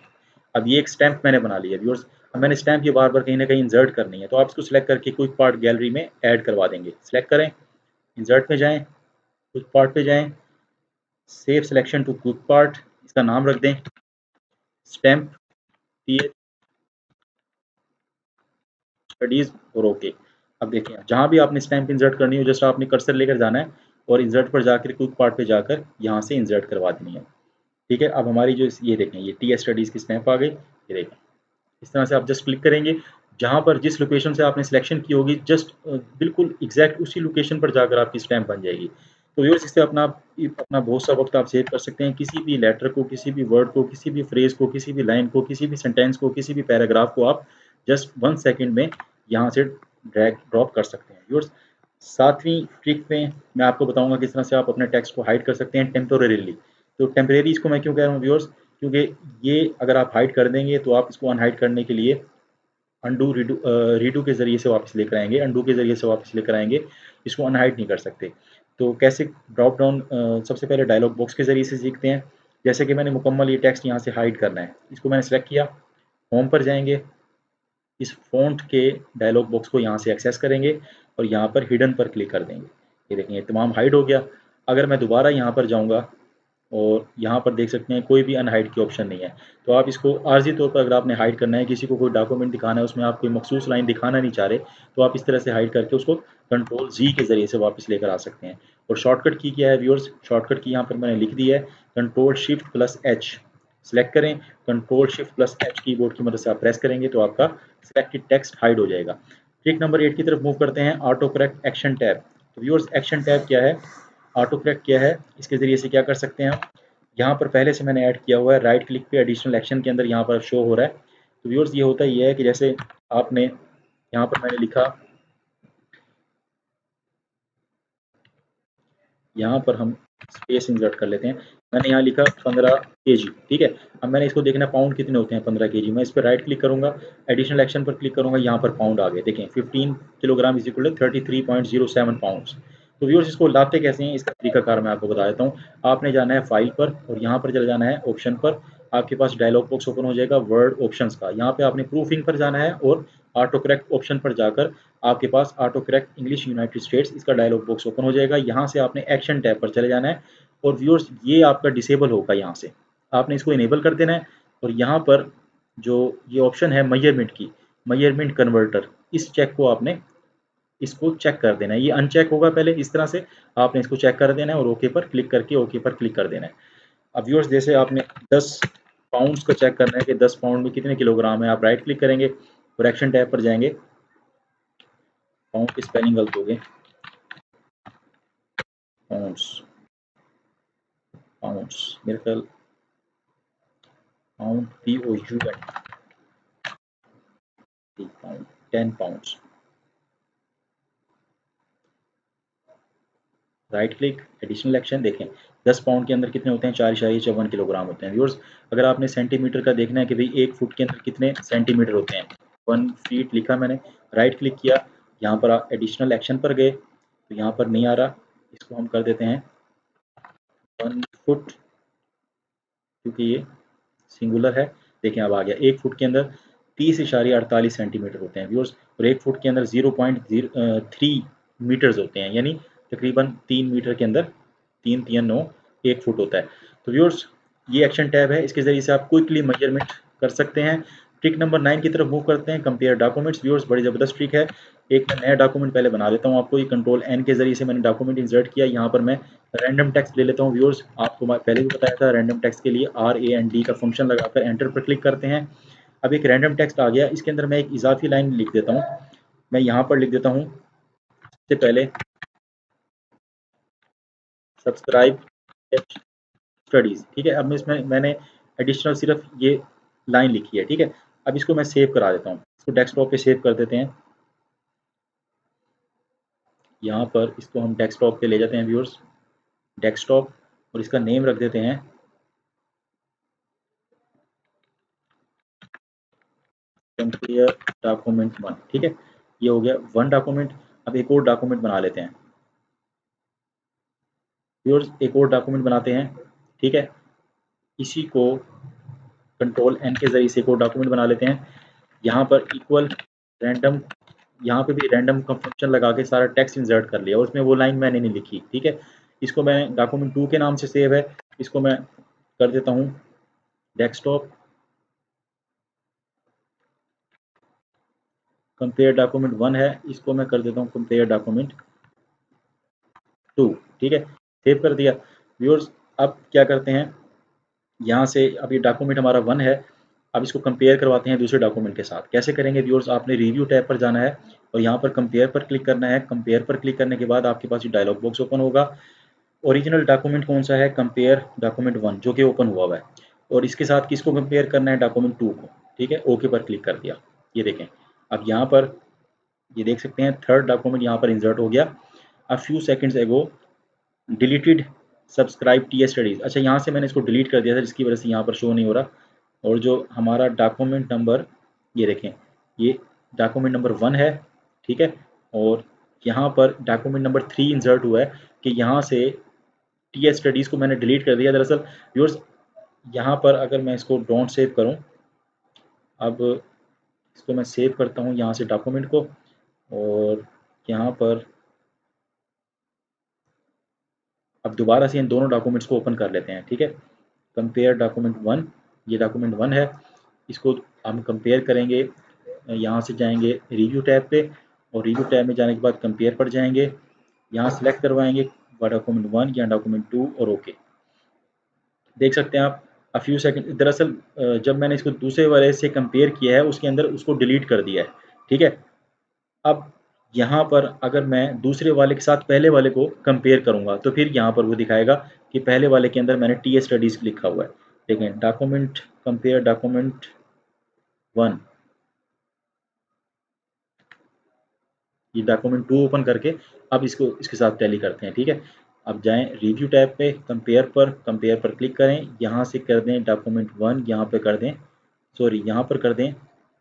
अब ये एक स्टैम्प मैंने बना लिया व्यूअर्स। अब मैंने स्टैम्प ये बार बार कहीं ना कहीं इंसर्ट करनी है, तो आप इसको सिलेक्ट करके क्विक पार्ट गैलरी में ऐड करवा देंगे। सिलेक्ट करें, इंसर्ट में जाएं, क्विक पार्ट पे जाएं, save selection to quick part, इसका नाम रख दें स्टैम्प टी एस स्टडीज़ और ओके। अब देखिए जहाँ भी आपने स्टैम्प इंसर्ट करनी हो, जस्ट आपने कर्सर लेकर जाना है और इंसर्ट पर जाकर क्विक पार्ट पे जाकर यहाँ से इंसर्ट करवा देनी है। ठीक है, अब हमारी जो ये देखें ये टी एस स्टडीज़ की स्टैम्प आ गई, ये देखें। इस तरह से आप जस्ट क्लिक करेंगे, जहाँ पर जिस लोकेशन से आपने सिलेक्शन की होगी जस्ट बिल्कुल एग्जैक्ट उसी लोकेशन पर जाकर आपकी स्टैम्प बन जाएगी। तो व्यूअर्स इससे अपना अपना बहुत सा वक्त आप सेव कर सकते हैं। किसी भी लेटर को, किसी भी वर्ड को, किसी भी फ्रेज को, किसी भी लाइन को, किसी भी सेंटेंस को, किसी भी पैराग्राफ को आप जस्ट 1 सेकंड में यहाँ से ड्रैग ड्रॉप कर सकते हैं व्यूअर्स। सातवीं ट्रिक में मैं आपको बताऊंगा किस तरह से आप अपने टेक्स्ट को हाइड कर सकते हैं टेम्पोरेरीली। तो टेम्परेरी इसको मैं क्यों कह रहा हूँ व्यूअर्स, क्योंकि ये अगर आप हाइड कर देंगे तो आप इसको अनहाइड करने के लिए अंडू रीडू रीडू के ज़रिए से वापस लेकर आएंगे, अंडू के ज़रिए से वापस लेकर आएंगे, इसको अनहाइड नहीं कर सकते। तो कैसे ड्रॉप डाउन, सबसे पहले डायलॉग बॉक्स के ज़रिए से सीखते हैं। जैसे कि मैंने मुकम्मल ये टेक्स्ट यहाँ से हाइड करना है, इसको मैंने सेलेक्ट किया, होम पर जाएंगे, इस फ़ॉन्ट के डायलॉग बॉक्स को यहाँ से एक्सेस करेंगे और यहाँ पर हिडन पर क्लिक कर देंगे। ये देखें, ये तमाम हाइड हो गया। अगर मैं दोबारा यहाँ पर जाऊँगा और यहाँ पर देख सकते हैं कोई भी अनहाइड की ऑप्शन नहीं है। तो आप इसको आर्जी तौर पर अगर आपने हाइड करना है, किसी को कोई डॉक्यूमेंट दिखाना है, उसमें आप कोई मखसूस लाइन दिखाना नहीं चाह रहे, तो आप इस तरह से हाइड करके उसको कंट्रोल जी के ज़रिए से वापस लेकर आ सकते हैं। और शॉर्टकट की क्या है व्यूअर्स, शॉर्टकट की यहाँ पर मैंने लिख दी है, control shift plus H select करें, control shift plus H keyboard की मदद से आप प्रेस करेंगे तो आपका सिलेक्टेड टेक्स्ट हाइड हो जाएगा। ट्रिक नंबर 8 की तरफ मूव करते हैं, ऑटो करेक्ट एक्शन टैब। तो व्यूअर्स एक्शन टैब क्या है, ऑटो करेक्ट क्या है, इसके ज़रिए से क्या कर सकते हैं हम, यहाँ पर पहले से मैंने ऐड किया हुआ है, राइट क्लिक पे एडिशनल एक्शन के अंदर यहाँ पर शो हो रहा है। तो व्यूअर्स ये होता ही है कि जैसे आपने यहाँ पर मैंने लिखा, यहाँ पर हम स्पेस इंसर्ट कर लेते हैं, मैंने यहाँ लिखा 15 केजी। ठीक है, अब मैंने इसको देखना पाउंड कितने होते हैं 15 केजी। मैं इस पर राइट क्लिक करूँगा, एडिशनल एक्शन पर क्लिक करूँगा, यहाँ पर पाउंड आ गए, देखें 15 kilogram is equal to 33.07 pounds. तो व्यूअर्स इसको लाते कैसे हैं, इसका तरीकाकार मैं आपको बता देता हूँ। आपने जाना है फाइल पर और यहाँ पर चले जाना है ऑप्शन पर, आपके पास डायलॉग बॉक्स ओपन हो जाएगा वर्ड ऑप्शंस का, यहाँ पे आपने प्रूफिंग पर जाना है और ऑटो करेक्ट ऑप्शन पर जाकर आपके पास auto correct English United States, इसका डायलॉग बॉक्स ओपन हो जाएगा। यहाँ से आपने एक्शन टैब पर चले जाना है और व्यूअर्स ये आपका डिसेबल होगा, यहाँ से आपने इसको इनेबल कर देना है। और यहाँ पर जो ये ऑप्शन है मेजरमेंट की, मेजरमेंट कन्वर्टर, इस चेक को आपने इसको चेक कर देना है। ये अनचेक होगा पहले, इस तरह से आपने इसको चेक कर देना है और ओके पर क्लिक करके ओके पर क्लिक कर देना है। अब व्यूअर्स जैसे आपने 10 पाउंड्स को चेक करना है कि 10 पाउंड में कितने किलोग्राम है, आप राइट क्लिक करेंगे और एक्शन टैब पर जाएंगे, पाउंड की स्पेलिंग गलत हो गई, पाउंड्स, पाउंड्स मेरे ख्याल pound POUND, pound 10 pounds, right click additional action, देखें 10 पाउंड के अंदर कितने होते हैं, 4.54 किलोग्राम होते हैं। व्यूअर्स अगर आपने सेंटीमीटर का देखना है कि भाई 1 फुट के अंदर कितने सेंटीमीटर होते हैं, 1 फीट लिखा मैंने, राइट क्लिक किया, यहाँ पर एडिशनल एक्शन पर गए तो यहाँ पर नहीं आ रहा, इसको हम कर देते हैं 1 फुट, क्योंकि ये सिंगुलर है। देखें अब आ गया, 1 फुट के अंदर 30.48 सेंटीमीटर होते हैं व्यूअर्स, और 1 फुट के अंदर 0.3 मीटर्स होते हैं, यानी तकरीबन 3 मीटर के अंदर 3 3 9 1 फुट होता है। तो व्यूअर्स ये एक्शन टैब है, इसके ज़रिए से आप क्विकली मेजरमेंट कर सकते हैं। ट्रिक नंबर 9 की तरफ मूव करते हैं, कंपेयर डॉक्यूमेंट्स। व्यूअर्स बड़ी ज़बरदस्त ट्रिक है। एक मैं नया डॉक्यूमेंट पहले बना लेता हूँ आपको, ये कंट्रोल एन के ज़रिए से मैंने डॉक्यूमेंट इंसर्ट किया। यहाँ पर मैं रैंडम टेक्स्ट ले लेता हूँ। व्यूअर्स आपको मैं पहले भी बताया था, रैंडम टेक्स्ट के लिए RAND का फंक्शन लगाकर एंटर पर क्लिक करते हैं। अब एक रैंडम टेक्स्ट आ गया, इसके अंदर मैं एक इजाफी लाइन लिख देता हूँ। मैं यहाँ पर लिख देता हूँ सबसे पहले सब्सक्राइब स्टडीज़, ठीक है। अब मैं इसमें मैंने एडिशनल सिर्फ ये लाइन लिखी है, ठीक है। अब इसको मैं सेव करा देता हूँ, इसको डेस्कटॉप पे सेव कर देते हैं। यहाँ पर इसको हम डेस्कटॉप पे ले जाते हैं व्यूअर्स, डेस्कटॉप, और इसका नेम रख देते हैं कंपेयर डॉक्यूमेंट 1, ठीक है। ये हो गया 1 डॉक्यूमेंट। अब एक और डॉक्यूमेंट बना लेते हैं व्यूअर्स, एक और डॉक्यूमेंट बनाते हैं, ठीक है। इसी को कंट्रोल एन के जरिए से एक और डॉक्यूमेंट बना लेते हैं। यहाँ पर इक्वल रैंडम, यहाँ पे भी रैंडम का फंक्शन लगा के सारा टेक्स्ट इंसर्ट कर लिया और उसमें वो लाइन मैंने नहीं लिखी, ठीक है। इसको मैं डॉक्यूमेंट 2 के नाम से सेव है, इसको मैं कर देता हूँ डेस्कटॉप, कंपेयर डॉक्यूमेंट 1 है, इसको मैं कर देता हूँ कंपेयर डॉक्यूमेंट 2, ठीक है। सेव कर दिया व्यूअर्स। अब क्या करते हैं, यहाँ से अब ये डॉक्यूमेंट हमारा 1 है, अब इसको कंपेयर करवाते हैं दूसरे डॉक्यूमेंट के साथ। कैसे करेंगे व्यूअर्स, आपने रिव्यू टैब पर जाना है और यहाँ पर कंपेयर पर क्लिक करना है। कंपेयर पर क्लिक करने के बाद आपके पास ये डायलॉग बॉक्स ओपन होगा। ओरिजिनल डॉक्यूमेंट कौन सा है, कंपेयर डॉक्यूमेंट 1 जो कि ओपन हुआ हुआ है, और इसके साथ किसको कंपेयर करना है, डॉक्यूमेंट 2 को, ठीक है। ओके पर क्लिक कर दिया, ये देखें। अब यहाँ पर ये देख सकते हैं थर्ड डॉक्यूमेंट यहाँ पर इंसर्ट हो गया। अ फ्यू सेकंड्स एगो डिलीटेड सब्सक्राइब टी स्टडीज़, अच्छा यहाँ से मैंने इसको डिलीट कर दिया था जिसकी वजह से यहाँ पर शो नहीं हो रहा। और जो हमारा डॉक्यूमेंट नंबर, ये देखें, ये डॉक्यूमेंट नंबर 1 है, ठीक है। और यहाँ पर डॉक्यूमेंट नंबर 3 इंसर्ट हुआ है कि यहाँ से टी स्टडीज़ को मैंने डिलीट कर दिया। दरअसल व्यूअर्स यहाँ पर अगर मैं इसको डोंट सेव करूँ, अब इसको मैं सेव करता हूँ यहाँ से डॉक्यूमेंट को, और यहाँ पर अब दोबारा से इन दोनों डॉक्यूमेंट्स को ओपन कर लेते हैं, ठीक है। कंपेयर डॉक्यूमेंट 1, ये डॉक्यूमेंट 1 है, इसको हम कंपेयर करेंगे। यहाँ से जाएंगे रिव्यू टैब पे, और रिव्यू टैब में जाने के बाद कंपेयर पर जाएंगे, यहाँ सेलेक्ट करवाएंगे डॉक्यूमेंट 1 या डॉक्यूमेंट 2 और ओके। देख सकते हैं आप अ फ्यू सेकंड, दरअसल जब मैंने इसको दूसरे वाले से कंपेयर किया है उसके अंदर उसको डिलीट कर दिया है, ठीक है। अब यहाँ पर अगर मैं दूसरे वाले के साथ पहले वाले को कंपेयर करूँगा तो फिर यहाँ पर वो दिखाएगा कि पहले वाले के अंदर मैंने टी स्टडीज़ लिखा हुआ है। देखें डॉक्यूमेंट, कंपेयर डॉक्यूमेंट 1, ये डॉक्यूमेंट 2 ओपन करके अब इसको इसके साथ टैली करते हैं, ठीक है। अब जाएं रिव्यू टैब पे, कंपेयर पर क्लिक करें, यहाँ से कर दें डॉक्यूमेंट 1, यहाँ पे कर दें, सॉरी यहाँ पर कर दें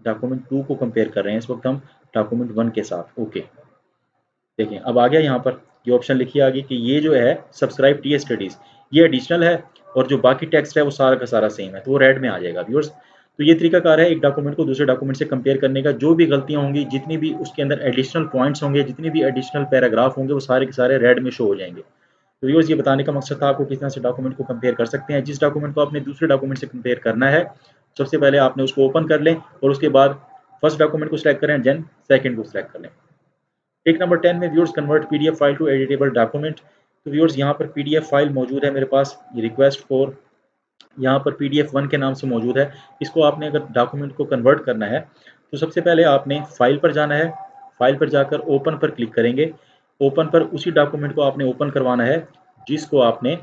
डॉक्यूमेंट 2 को कंपेयर कर रहे हैं इस वक्त हम डॉक्यूमेंट 1 के साथ, ओके। देखें अब आ गया यहाँ पर ये ऑप्शन लिखिए आगे कि ये जो है सब्सक्राइब टी स्टडीज़, ये एडिशनल है, और जो बाकी टेक्स्ट है वो सारा का सारा सेम है, तो वो रेड में आ जाएगा व्यूअर्स। तो ये तरीकाकार है एक डॉक्यूमेंट को दूसरे डॉक्यूमेंट से कंपेयर करने का। जो भी गलतियाँ होंगी, जितनी भी उसके अंदर एडिशनल पॉइंट्स होंगे, जितनी भी एडिशनल पैराग्राफ होंगे, वो सारे के सारे रेड में शो हो जाएंगे। तो व्यूअर्स ये बताने का मकसद था आपको किस तरह से डॉक्यूमेंट को कंपेयर कर सकते हैं। जिस डॉक्यूमेंट को आपने दूसरे डॉक्यूमेंट से कंपेयर करना है, सबसे पहले आपने उसको ओपन कर लें और उसके बाद फर्स्ट डॉक्यूमेंट को सिलेक्ट करें, देन सेकंड को सिलेक्ट कर लें। टिक नंबर 10 में viewers convert PDF file to editable document. तो व्यूअर्स यहाँ पर पीडीएफ फाइल मौजूद है मेरे पास, ये रिक्वेस्ट फॉर यहाँ पर पीडीएफ 1 के नाम से मौजूद है। इसको आपने अगर डॉक्यूमेंट को कन्वर्ट करना है तो सबसे पहले आपने फाइल पर जाना है, फाइल पर जाकर ओपन पर क्लिक करेंगे। ओपन पर उसी डॉक्यूमेंट को आपने ओपन करवाना है जिसको आपने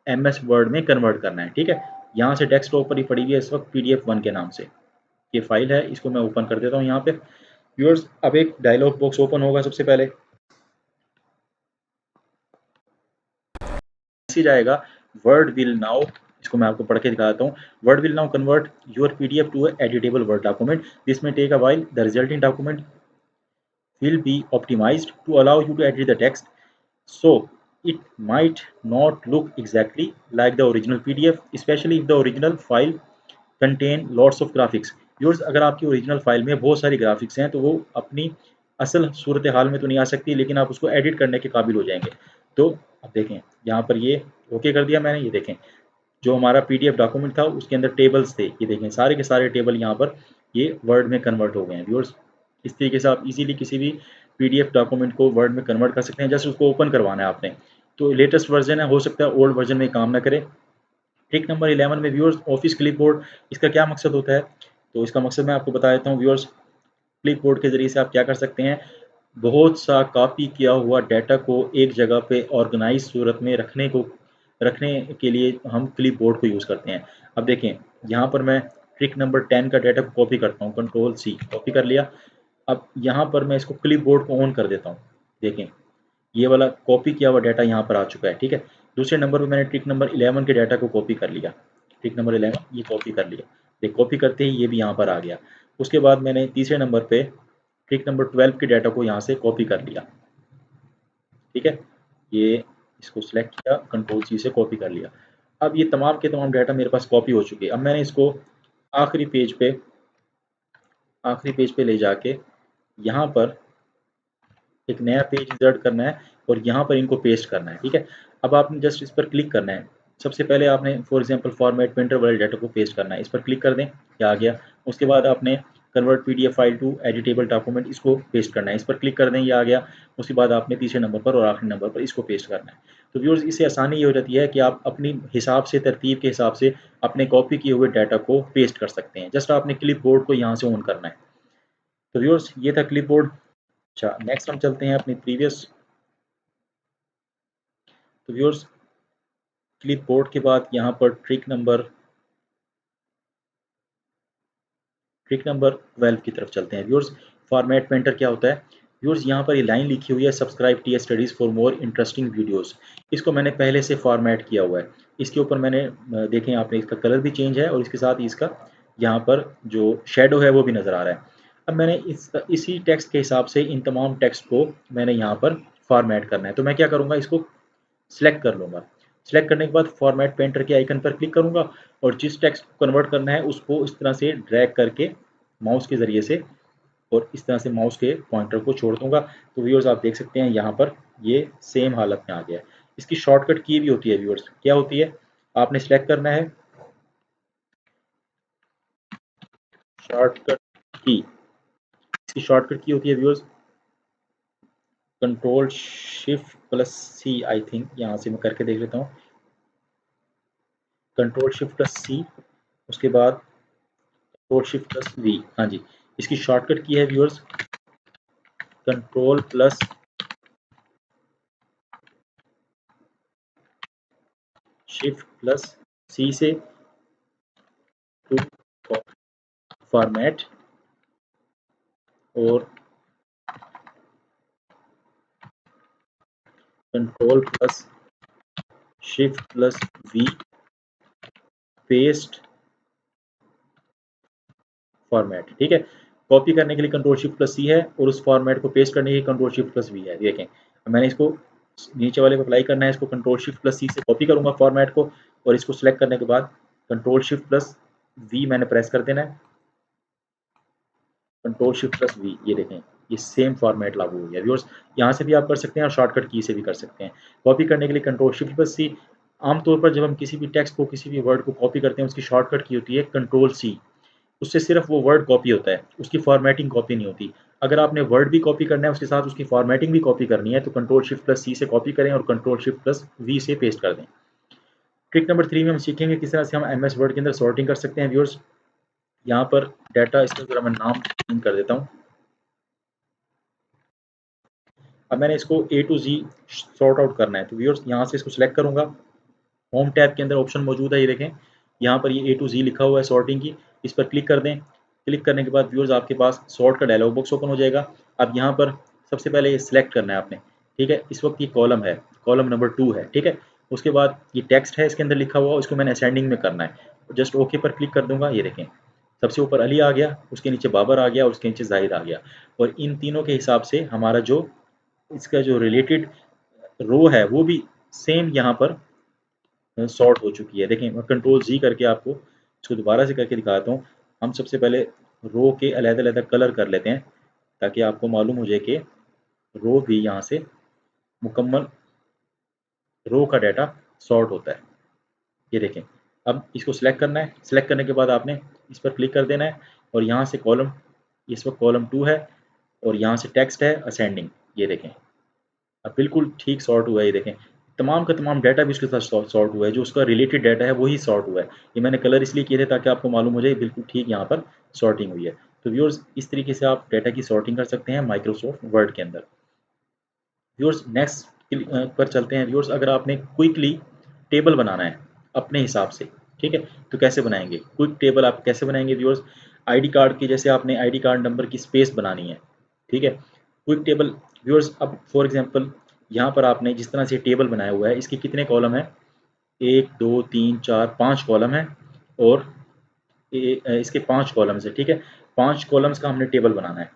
एमएस वर्ड में कन्वर्ट करना है, ठीक है। यहाँ से डेस्कटॉप पर ही पड़ी हुई है इस वक्त पीडीएफ 1 के नाम से ये फाइल है, इसको मैं ओपन कर देता हूँ यहाँ पे। व्यूअर्स अब एक डायलॉग बॉक्स ओपन होगा, सबसे पहले मैसेज आएगा, वर्ड विल नाउ, इसको मैं आपको पढ़ के दिखाता हूँ। Word will now convert your PDF to editable Word document, this में take a while, the resulting document will be optimized to allow you to edit the text, so it might not look exactly like the original PDF, especially if the original file contain lots of graphics। Viewers अगर आपकी original file में बहुत सारी graphics हैं तो वो अपनी असल सूरत हाल में तो नहीं आ सकती, लेकिन आप उसको एडिट करने के काबिल हो जाएंगे। तो अब देखें यहाँ पर ये ओके कर दिया मैंने, ये देखें जो हमारा पीडीएफ डॉक्यूमेंट था उसके अंदर टेबल्स थे, ये देखें सारे के सारे टेबल यहाँ पर ये वर्ड में कन्वर्ट हो गए हैं व्यूअर्स। इस तरीके से आप इजीली किसी भी पीडीएफ डॉक्यूमेंट को वर्ड में कन्वर्ट कर सकते हैं। जस्ट उसको ओपन करवाना है आपने। तो लेटेस्ट वर्जन है, हो सकता है ओल्ड वर्जन में काम ना करे। ट्रिक नंबर 11 में व्यूअर्स, ऑफिस क्लिपबोर्ड। इसका क्या मकसद होता है? तो इसका मकसद मैं आपको बता देता हूँ व्यूअर्स। क्लिपबोर्ड के ज़रिए से आप क्या कर सकते हैं, बहुत सा कॉपी किया हुआ डाटा को एक जगह पे ऑर्गेनाइज सूरत में रखने के लिए हम क्लिपबोर्ड को यूज़ करते हैं। अब देखें, यहाँ पर मैं ट्रिक नंबर 10 का डाटा को कॉपी करता हूँ, कंट्रोल सी, कॉपी कर लिया। अब यहाँ पर मैं इसको क्लिपबोर्ड को ऑन कर देता हूँ। देखें, ये वाला कॉपी किया हुआ डाटा यहाँ पर आ चुका है, ठीक है। दूसरे नंबर पे मैंने ट्रिक नंबर 11 के डाटा को कॉपी कर लिया। ट्रिक नंबर 11 ये कॉपी कर लिया। देख, कॉपी करते ही ये भी यहाँ पर आ गया। उसके बाद मैंने तीसरे नंबर पे ट्रिक नंबर 12 के डाटा को यहाँ से कॉपी कर लिया, ठीक है। ये इसको सिलेक्ट किया, कंट्रोल सी से कॉपी कर लिया। अब ये तमाम के तमाम डाटा मेरे पास कॉपी हो चुके हैं। अब मैंने इसको आखिरी पेज पे ले जाके यहाँ पर एक नया पेज इंसर्ट करना है और यहाँ पर इनको पेस्ट करना है, ठीक है। अब आपने जस्ट इस पर क्लिक करना है। सबसे पहले आपने फॉर एग्जांपल फॉर्मेट पेंटर वाले डाटा को पेस्ट करना है, इस पर क्लिक कर दें, ये आ गया। उसके बाद आपने convert PDF file to editable document, इसको पेस्ट करना है, इस पर क्लिक कर दें, ये आ गया। उसके बाद आपने तीसरे नंबर पर और आखिरी नंबर पर इसको पेस्ट करना है। तो व्यूअर्स, इससे आसानी ये हो जाती है कि आप अपनी हिसाब से, तरतीब के हिसाब से अपने कॉपी किए हुए डाटा को पेस्ट कर सकते हैं। जस्ट आपने क्लिप बोर्ड को यहाँ से ऑन करना है। तो व्यूअर्स, ये था क्लिप बोर्ड। अच्छा, नेक्स्ट हम चलते हैं अपनी प्रीवियस। तो व्यूअर्स, क्लिपबोर्ड के बाद यहाँ पर ट्रिक नंबर 12 की तरफ चलते हैं व्यूअर्स। फॉर्मेट पेंटर क्या होता है व्यूअर्स? यहाँ पर ये लाइन लिखी हुई है, subscribe TS studies for more interesting videos. इसको मैंने पहले से फॉर्मेट किया हुआ है। इसके ऊपर मैंने देखें, आपने इसका कलर भी चेंज है और इसके साथ ही इसका यहाँ पर जो शेडो है वो भी नज़र आ रहा है। अब मैंने इसी टेक्स्ट के हिसाब से इन तमाम टेक्स्ट को मैंने यहाँ पर फॉर्मेट करना है। तो मैं क्या करूँगा, इसको सिलेक्ट कर लूँगा। सिलेक्ट करने के बाद फॉर्मेट पेंटर के आइकन पर क्लिक करूँगा और जिस टेक्स्ट को कन्वर्ट करना है उसको इस तरह से ड्रैग करके माउस के ज़रिए से और इस तरह से माउस के पॉइंटर को छोड़ दूँगा। तो व्यूअर्स, आप देख सकते हैं यहाँ पर ये सेम हालत में आ गया है। इसकी शॉर्टकट की भी होती है व्यूअर्स, क्या होती है? आपने सिलेक्ट करना है शॉर्टकट की। इसकी शॉर्टकट की होती है viewers control shift plus C, I think. यहाँ से मैं करके देख लेता हूँ, कंट्रोल शिफ्ट प्लस सी। उसके बाद कंट्रोल शिफ्ट प्लस वी, हाँ जी। इसकी शॉर्टकट की है viewers control plus shift plus C से टू फॉर्मेट और control plus shift plus V paste format, ठीक है। कॉपी करने के लिए कंट्रोल शिफ्ट प्लस सी है और उस फॉर्मेट को पेस्ट करने के लिए कंट्रोल शिफ्ट प्लस वी है। देखें, मैंने इसको नीचे वाले को अप्लाई करना है, इसको कंट्रोल शिफ्ट प्लस सी से कॉपी करूंगा फॉर्मेट को और इसको सिलेक्ट करने के बाद कंट्रोल शिफ्ट प्लस वी मैंने प्रेस कर देना है। कंट्रोल शिफ्ट प्लस वी, ये देखें, ये सेम फॉर्मेट लागू हो गया व्यूअर्स। यहाँ से भी आप कर सकते हैं और शॉर्टकट की से भी कर सकते हैं। कॉपी करने के लिए कंट्रोल शिफ्ट प्लस सी। आमतौर पर जब हम किसी भी टेक्स्ट को, किसी भी वर्ड को कॉपी करते हैं, उसकी शॉर्टकट की होती है कंट्रोल सी। उससे सिर्फ वो वर्ड कॉपी होता है, उसकी फॉर्मेटिंग कॉपी नहीं होती। अगर आपने वर्ड भी कॉपी करना है, उसके साथ उसकी फॉर्मेटिंग भी कॉपी करनी है, तो कंट्रोल शिफ्ट प्लस सी से कॉपी करें और कंट्रोल शिफ्ट प्लस वी से पेस्ट कर दें। ट्रिक नंबर 3 में हम सीखेंगे किस तरह से हम एमएस वर्ड के अंदर सॉर्टिंग कर सकते हैं व्यूअर्स। यहाँ पर डाटा, इसका जरा मैं नाम चेंज कर देता हूँ। अब मैंने इसको ए टू जी सॉर्ट आउट करना है, तो व्यूअर्स यहाँ से इसको सिलेक्ट करूँगा। होम टैब के अंदर ऑप्शन मौजूद है, ये देखें, यहाँ पर ये ए टू जी लिखा हुआ है सॉर्टिंग की। इस पर क्लिक कर दें। क्लिक करने के बाद व्यूअर्स, आपके पास सॉर्ट का डायलॉग बॉक्स ओपन हो जाएगा। अब यहाँ पर सबसे पहले ये सिलेक्ट करना है आपने, ठीक है। इस वक्त ये कॉलम है, कॉलम नंबर 2 है, ठीक है। उसके बाद ये टेक्स्ट है इसके अंदर लिखा हुआ, उसको मैंने असेंडिंग में करना है। जस्ट ओके पर क्लिक कर दूंगा, ये देखें, सबसे ऊपर अली आ गया, उसके नीचे बाबर आ गया और उसके नीचे जाहिद आ गया। और इन तीनों के हिसाब से हमारा जो इसका जो रिलेटेड रो है वो भी सेम यहाँ पर सॉर्ट हो चुकी है। देखें, मैं कंट्रोल जी करके आपको इसको दोबारा से करके दिखाता हूँ। हम सबसे पहले रो के अलग-अलग कलर कर लेते हैं ताकि आपको मालूम हो जाए कि रो भी यहाँ से मुकम्मल रो का डाटा सॉर्ट होता है। ये देखें, अब इसको सिलेक्ट करना है। सिलेक्ट करने के बाद आपने इस पर क्लिक कर देना है। और यहाँ से कॉलम, इस वक्त कॉलम 2 है और यहाँ से टेक्स्ट है असेंडिंग। ये देखें, अब बिल्कुल ठीक सॉर्ट हुआ है। ये देखें, तमाम का तमाम डाटा भी उसके साथ सॉर्ट हुआ है, जो उसका रिलेटेड डाटा है वही सॉर्ट हुआ है। ये मैंने कलर इसलिए किए थे ताकि आपको मालूम हो जाए बिल्कुल ठीक यहाँ पर सॉर्टिंग हुई है। तो व्यूअर्स, इस तरीके से आप डाटा की सॉर्टिंग कर सकते हैं माइक्रोसॉफ्ट वर्ड के अंदर। व्यूअर्स, नेक्स्ट पर चलते हैं। व्यूअर्स, अगर आपने क्विकली टेबल बनाना है अपने हिसाब से, ठीक है, तो कैसे बनाएंगे क्विक टेबल? आप कैसे बनाएंगे व्यूअर्स? आईडी कार्ड की, जैसे आपने आईडी कार्ड नंबर की स्पेस बनानी है, ठीक है, क्विक टेबल। व्यूअर्स, अब फॉर एग्जांपल यहाँ पर आपने जिस तरह से टेबल बनाया हुआ है, इसके कितने कॉलम है? 1 2 3 4 5 कॉलम है और इसके 5 कॉलम्स है, ठीक है। 5 कॉलम्स का हमने टेबल बनाना है,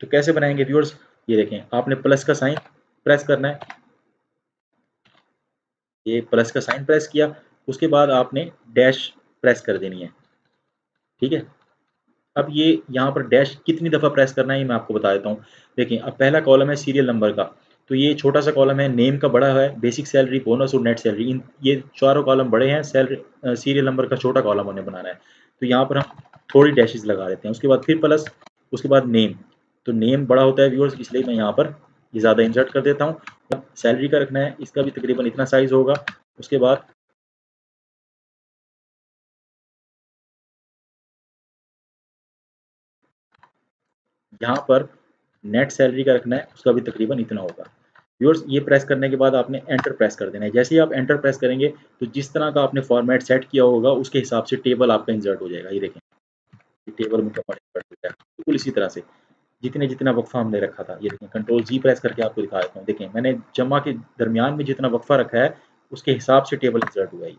तो कैसे बनाएंगे व्यूअर्स? ये देखें, आपने प्लस का साइन प्रेस करना है, ये प्लस का साइन प्रेस किया, उसके बाद आपने डैश प्रेस कर देनी है, ठीक है। अब ये यहाँ पर डैश कितनी दफ़ा प्रेस करना है ये मैं आपको बता देता हूँ। देखिए, अब पहला कॉलम है सीरियल नंबर का, तो ये छोटा सा कॉलम है, नेम का बड़ा है, बेसिक सैलरी, बोनस और नेट सैलरी, इन ये चारों कॉलम बड़े हैं, सैलरी सीरियल नंबर का छोटा कॉलम उन्हें बनाना है। तो यहाँ पर हम थोड़ी डैशेज लगा देते हैं, उसके बाद फिर प्लस, उसके बाद नेम। तो नेम बड़ा होता है व्यूअर्स, इसलिए मैं यहाँ पर ये ज़्यादा इंसर्ट कर देता हूँ। सैलरी का रखना है, इसका भी तकरीबन इतना साइज़ होगा। उसके बाद यहाँ पर नेट सैलरी का रखना है, उसका भी तकरीबन इतना होगा। व्यूअर्स, ये प्रेस करने के बाद आपने एंटर प्रेस कर देना है। जैसे ही आप एंटर प्रेस करेंगे, तो जिस तरह का आपने फॉर्मेट सेट किया होगा उसके हिसाब से टेबल आपका इंसर्ट हो जाएगा। ये देखें, ये टेबल मुकम्मल इंसर्ट हो जाएगा बिल्कुल इसी तरह से, जितने जितना वक्फा हमने रखा था। ये देखें, कंट्रोल जी प्रेस करके आपको दिखा देता हूँ। देखें, मैंने जमा के दरमियान में जितना वक्फा रखा है उसके हिसाब से टेबल इंसर्ट हुआ है, ये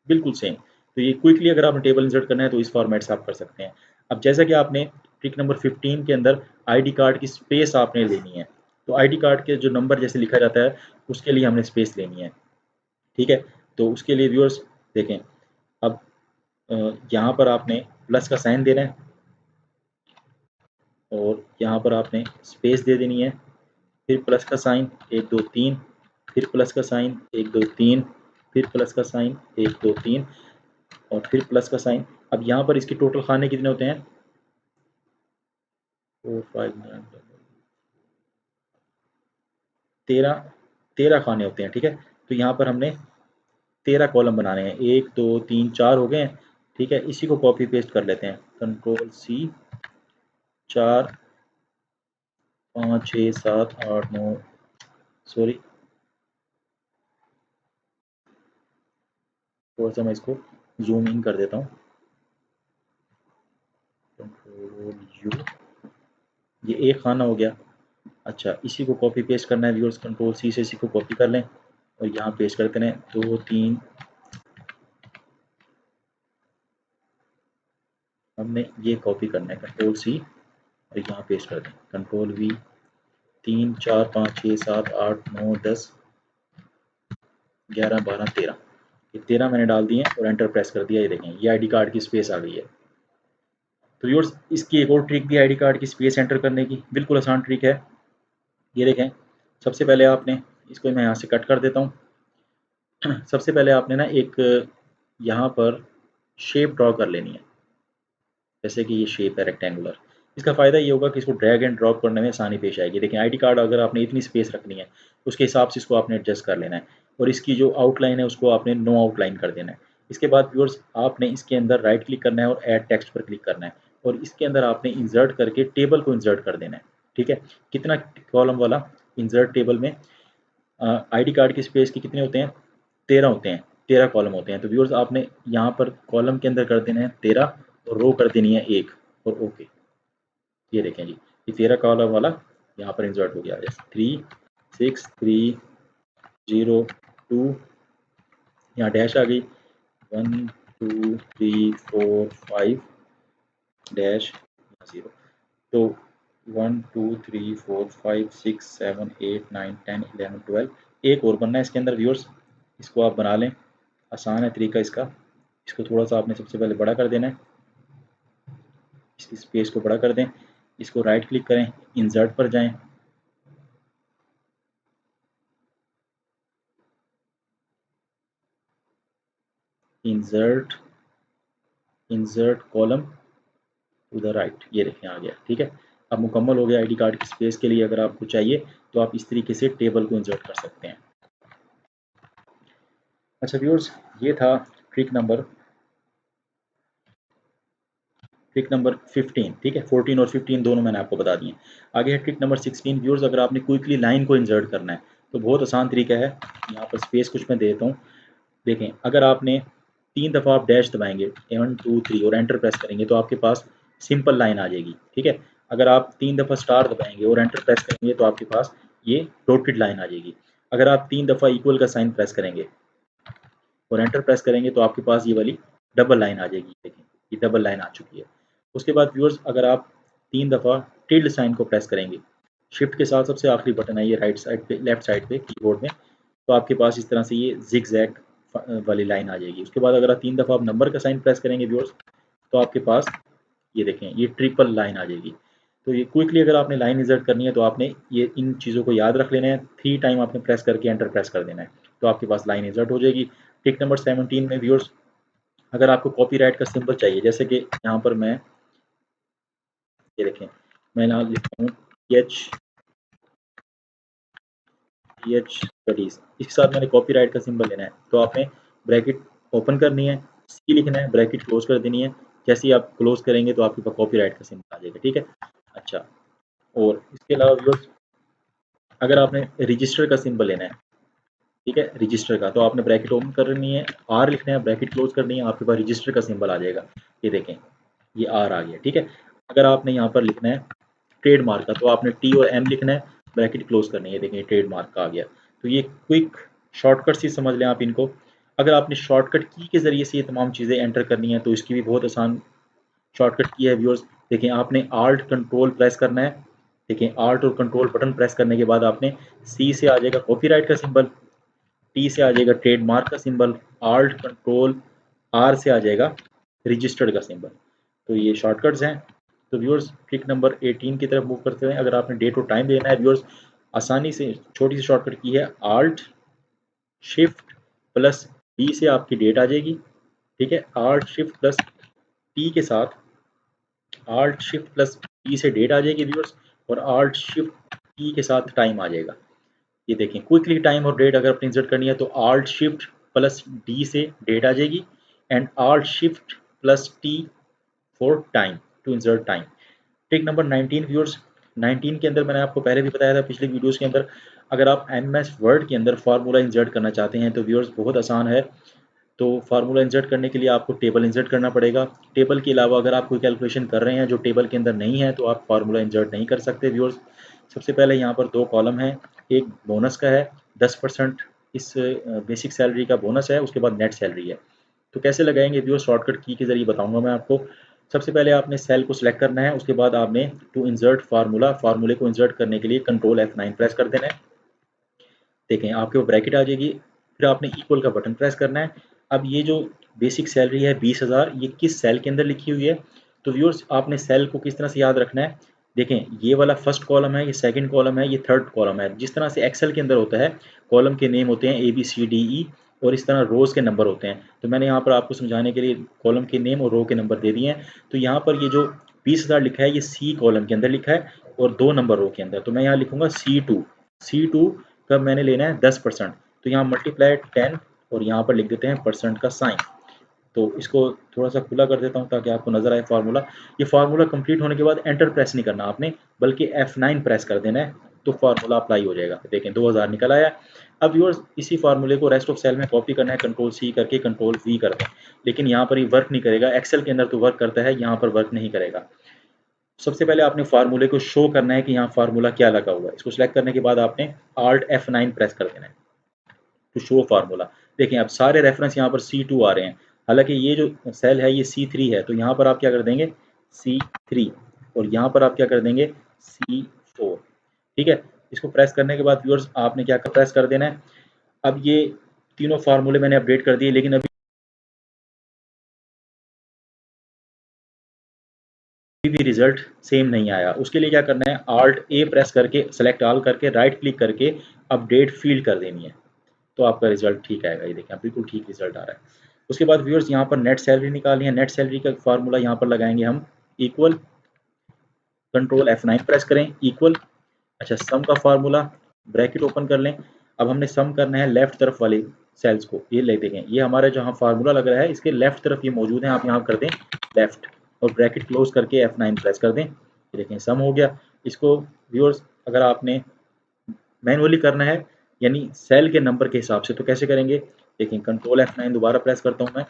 बिल्कुल सेम। तो ये क्विकली अगर आपने टेबल इंसर्ट करना है तो इस फॉर्मेट से आप कर सकते हैं। अब जैसा कि आपने ट्रिक नंबर 15 के अंदर आईडी कार्ड की स्पेस आपने लेनी है, तो आईडी कार्ड के जो नंबर जैसे लिखा जाता है उसके लिए हमने स्पेस लेनी है, ठीक है। तो उसके लिए व्यूअर्स देखें, अब यहाँ पर आपने प्लस का साइन देना है और यहाँ पर आपने स्पेस दे देनी है, फिर प्लस का साइन 1 2 3, फिर प्लस का साइन 1 2 3, फिर प्लस का साइन 1 2 3 और फिर प्लस का साइन। अब यहाँ पर इसके टोटल खाने कितने होते हैं? 4 5 9 13, 13 खाने होते हैं, ठीक है। तो यहाँ पर हमने 13 कॉलम बनाने हैं, 1 2 3 4 हो गए हैं, ठीक है। इसी को कॉपी पेस्ट कर लेते हैं, कंट्रोल सी, 4 5 6 7 8 9, सॉरी, थोड़ा सा मैं इसको जूम इन कर देता हूँ, कंट्रोल यू, ये एक खाना हो गया। अच्छा, इसी को कॉपी पेस्ट करना है व्यूअर्स, कंट्रोल सी से इसी को कॉपी कर लें और यहाँ पेस्ट करते हैं 2 3, हमने ये कॉपी करना है, कंट्रोल सी और यहाँ पेस्ट कर दें, कंट्रोल वी, 3 4 5 6 7 8 9 10 11 12 13, ये 13 मैंने डाल दिए और एंटर प्रेस कर दिया। ये देखें, ये आईडी कार्ड की स्पेस आ गई है। तो व्यूअर्स, इसकी एक और ट्रिक भी आईडी कार्ड की स्पेस एंटर करने की, बिल्कुल आसान ट्रिक है। ये देखें, सबसे पहले आपने इसको, मैं यहाँ से कट कर देता हूँ। सबसे पहले आपने ना एक यहाँ पर शेप ड्रॉ कर लेनी है, जैसे कि ये शेप है रेक्टेंगुलर। इसका फ़ायदा ये होगा कि इसको ड्रैग एंड ड्रॉप करने में आसानी पेश आएगी। देखें, आईडी कार्ड अगर आपने इतनी स्पेस रखनी है, उसके हिसाब से इसको आपने एडजस्ट कर लेना है और इसकी जो आउटलाइन है उसको आपने नो आउटलाइन कर देना है। इसके बाद व्यूअर्स, आपने इसके अंदर राइट क्लिक करना है और ऐड टेक्स्ट पर क्लिक करना है और इसके अंदर आपने इंसर्ट करके टेबल को इंसर्ट कर देना है, ठीक है। कितना कॉलम वाला? इंसर्ट टेबल में आईडी कार्ड की स्पेस के कितने होते हैं? 13 होते हैं, 13 कॉलम होते हैं। तो व्यूअर्स, आपने यहाँ पर कॉलम के अंदर कर देना है 13 और रो कर देनी है 1 और ओके। ये देखें जी, ये 13 कॉलम वाला यहाँ पर इंसर्ट हो गया है। 3 6 3 0 2, यहाँ डैश आ गई, 1 2 3 4 5 डैश 0। तो 1 2 3 4 5 6 7 8 9 10 11 12, एक और बनना है इसके अंदर व्यूअर्स, इसको आप बना लें, आसान है तरीका इसका। इसको थोड़ा सा आपने सबसे पहले बड़ा कर देना है, इसकी स्पेस को बड़ा कर दें, इसको राइट क्लिक करें, इंसर्ट पर जाएं, इंसर्ट, इंसर्ट कॉलम उधर राइट, ये देखें आ गया। ठीक है, अब मुकम्मल हो गया। आईडी कार्ड की स्पेस के लिए अगर आपको चाहिए तो आप इस तरीके से टेबल को इंसर्ट कर सकते हैं। अच्छा व्यूअर्स, ये था ट्रिक नंबर 15। ठीक है, 14 और 15 दोनों मैंने आपको बता दिए। आगे है ट्रिक नंबर 16। व्यूअर्स, अगर आपने क्विकली लाइन को इंसर्ट करना है तो बहुत आसान तरीका है। यहाँ पर स्पेस कुछ मैं देता हूँ। देखें, अगर आपने 3 दफ़ा आप डैश दबाएंगे 1 2 3 और एंटर प्रेस करेंगे तो आपके पास सिंपल लाइन आ जाएगी। ठीक है, अगर आप 3 दफ़ा स्टार दबाएंगे और एंटर प्रेस करेंगे तो आपके पास ये डॉटेड लाइन आ जाएगी। अगर आप 3 दफ़ा इक्वल का साइन प्रेस करेंगे और एंटर प्रेस करेंगे तो आपके पास ये वाली डबल लाइन आ जाएगी। देखें, ये डबल लाइन आ चुकी है। उसके बाद व्यूअर्स, अगर आप 3 दफ़ा टिल्ड साइन को प्रेस करेंगे, शिफ्ट के साथ सबसे आखिरी बटन है ये राइट साइड पे, लेफ्ट साइड पे कीबोर्ड में, तो आपके पास इस तरह से ये जिग जैग वाली लाइन आ जाएगी। उसके बाद अगर आप 3 दफ़ा आप नंबर का साइन प्रेस करेंगे व्यूअर्स तो आपके पास ये देखें ये ट्रिपल लाइन आ जाएगी। तो ये क्विकली अगर आपने लाइन इंसर्ट करनी है तो आपने ये इन चीज़ों को याद रख लेना है। 3 टाइम आपने प्रेस करके एंटर प्रेस कर देना है तो आपके पास लाइन इंसर्ट हो जाएगी। ट्रिक नंबर 17 में व्यूअर्स, अगर आपको कॉपीराइट का सिंबल चाहिए, जैसे कि यहाँ पर मैं ये देखें, मैं यहाँ लिखता हूँ एच स्टडीज, इसके साथ मैंने कॉपीराइट का सिंबल लेना है तो आपने ब्रैकेट ओपन करनी है, सी लिखना है, ब्रैकेट क्लोज कर देनी है। जैसे ही आप क्लोज करेंगे तो आपके पास कॉपीराइट का सिंबल आ जाएगा। ठीक है, अच्छा, और इसके अलावा व्यूअर्स, अगर आपने रजिस्टर का सिंबल लेना है, ठीक है, रजिस्टर का, तो आपने ब्रैकेट ओपन करनी है, आर लिखना है, ब्रैकेट क्लोज करनी है, आपके पास रजिस्टर का सिंबल आ जाएगा। ये देखें, ये आर आ गया। ठीक है, अगर आपने यहाँ पर लिखना है ट्रेडमार्क का तो आपने टी और एम लिखना है, ब्रैकेट क्लोज करनी है। देखें ट्रेडमार्क का आ गया। तो ये क्विक शॉर्टकट ही समझ लें आप इनको। अगर आपने शॉर्टकट की के ज़रिए से ये तमाम चीज़ें एंटर करनी है तो इसकी भी बहुत आसान शॉर्टकट की है व्यूअर्स। देखें, आपने आल्ट कंट्रोल प्रेस करना है। देखें, आल्ट और कंट्रोल बटन प्रेस करने के बाद आपने सी से आ जाएगा कॉपीराइट का सिंबल, टी से आ जाएगा ट्रेडमार्क का सिंबल, आल्ट कंट्रोल आर से आ जाएगा रजिस्टर्ड का सिंबल। तो ये शॉर्टकट्स हैं। तो व्यूअर्स, ट्रिक नंबर 18 की तरफ मूव करते हैं। अगर आपने डेट और टाइम देना है व्यूअर्स, आसानी से छोटी सी शॉर्टकट की है, आल्ट शिफ्ट प्लस डी से आपकी डेट आ जाएगी। ठीक है, आल्ट शिफ्ट प्लस टी के साथ आल्ट शिफ्ट प्लस टी से डेट आ जाएगी व्यूअर्स, और आल्ट शिफ्ट टी के साथ टाइम आ जाएगा। ये देखें, क्विकली टाइम और डेट अगर अपनी इंसर्ट करनी है तो आल्ट शिफ्ट प्लस डी से डेट आ जाएगी and alt shift plus T for time to insert time. Trick number 19 viewers, 19 के अंदर मैंने आपको पहले भी बताया था पिछले वीडियोस के अंदर, अगर आप एमएस वर्ड के अंदर फार्मूला इंसर्ट करना चाहते हैं तो व्यूअर्स बहुत आसान है। तो फार्मूला इंसर्ट करने के लिए आपको टेबल इंसर्ट करना पड़ेगा। टेबल के अलावा अगर आप कोई कैलकुलेशन कर रहे हैं जो टेबल के अंदर नहीं है तो आप फार्मूला इंसर्ट नहीं कर सकते व्यूअर्स। सबसे पहले यहाँ पर 2 कॉलम हैं, एक बोनस का है 10%, इस बेसिक सैलरी का बोनस है, उसके बाद नेट सैलरी है। तो कैसे लगाएंगे व्यूअर्स, शॉर्टकट की के जरिए बताऊंगा मैं आपको। सबसे पहले आपने सेल को सिलेक्ट करना है, उसके बाद आपने टू इंसर्ट फार्मूला, फार्मूले को इंसर्ट करने के लिए कंट्रोल F9 प्रेस कर देना है। देखें, आपके वो ब्रैकेट आ जाएगी, फिर आपने इक्वल का बटन प्रेस करना है। अब ये जो बेसिक सैलरी है 20,000, ये किस सेल के अंदर लिखी हुई है, तो व्यूअर्स आपने सेल को किस तरह से याद रखना है। देखें, ये वाला फर्स्ट कॉलम है, ये सेकंड कॉलम है, ये थर्ड कॉलम है। जिस तरह से एक्सेल के अंदर होता है, कॉलम के नेम होते हैं ABCDE और इस तरह रोज़ के नंबर होते हैं। तो मैंने यहाँ पर आपको समझाने के लिए कॉलम के नेम और रो के नंबर दे दिए हैं। तो यहाँ पर ये जो 20,000 लिखा है ये सी कॉलम के अंदर लिखा है और 2 नंबर रो के अंदर। तो मैं यहाँ लिखूंगा C2 का मैंने लेना है 10%, तो यहाँ मल्टीप्लाई 10 और यहाँ पर लिख देते हैं परसेंट का साइन। तो इसको थोड़ा सा खुला कर देता हूँ ताकि आपको नजर आए फार्मूला। ये फार्मूला कंप्लीट होने के बाद एंटर प्रेस नहीं करना आपने, बल्कि F9 प्रेस कर देना है, तो फार्मूला अप्लाई हो जाएगा। देखें 2000 निकल आया। अब व्यूअर्स, इसी फार्मूले को रेस्ट ऑफ सेल में कॉपी करना है, कंट्रोल C करके कंट्रोल V कर दें, लेकिन यहाँ पर ये वर्क नहीं करेगा। एक्सेल के अंदर तो वर्क करता है, यहाँ पर वर्क नहीं करेगा। सबसे पहले आपने फार्मूले को शो करना है कि यहाँ फार्मूला क्या लगा हुआ है। इसको सिलेक्ट करने के बाद आपने आल्ट F9 प्रेस कर देना है टू शो फार्मूला। देखें, अब सारे रेफरेंस यहाँ पर C2 आ रहे हैं, हालांकि ये जो सेल है ये C3 है, तो यहाँ पर आप क्या कर देंगे C3 और यहाँ पर आप क्या कर देंगे C4। ठीक है, इसको प्रेस करने के बाद व्यूअर्स आपने क्या प्रेस कर देना है। अब ये तीनों फार्मूले मैंने अपडेट कर दिए, लेकिन अभी भी रिजल्ट सेम नहीं आया। उसके लिए क्या करना है, आल्ट A प्रेस करके सेलेक्ट ऑल करके राइट क्लिक करके अपडेट फील्ड कर देनी है, तो आपका रिजल्ट ठीक आएगा। ये देखें, बिल्कुल ठीक रिजल्ट आ रहा है। उसके बाद व्यूअर्स यहाँ पर नेट सैलरी निकालनी है। नेट सैलरी का फार्मूला यहाँ पर लगाएंगे हम इक्वल, कंट्रोल F9 प्रेस करें, इक्वल। अच्छा, सम का फार्मूला, ब्रैकेट ओपन कर लें। अब हमने सम करना है लेफ्ट तरफ वाले सेल्स को। ये ले देखें, ये हमारा जहाँ फार्मूला लग रहा है इसके लेफ्ट तरफ ये मौजूद है। आप यहाँ कर दें लेफ्ट और ब्रैकेट क्लोज करके F9 प्रेस कर दें। ये देखें सम हो गया। इसको व्यूअर्स अगर आपने मैनुअली करना है यानी सेल के नंबर के हिसाब से तो कैसे करेंगे, देखें कंट्रोल F9 दोबारा प्रेस करता हूँ मैं,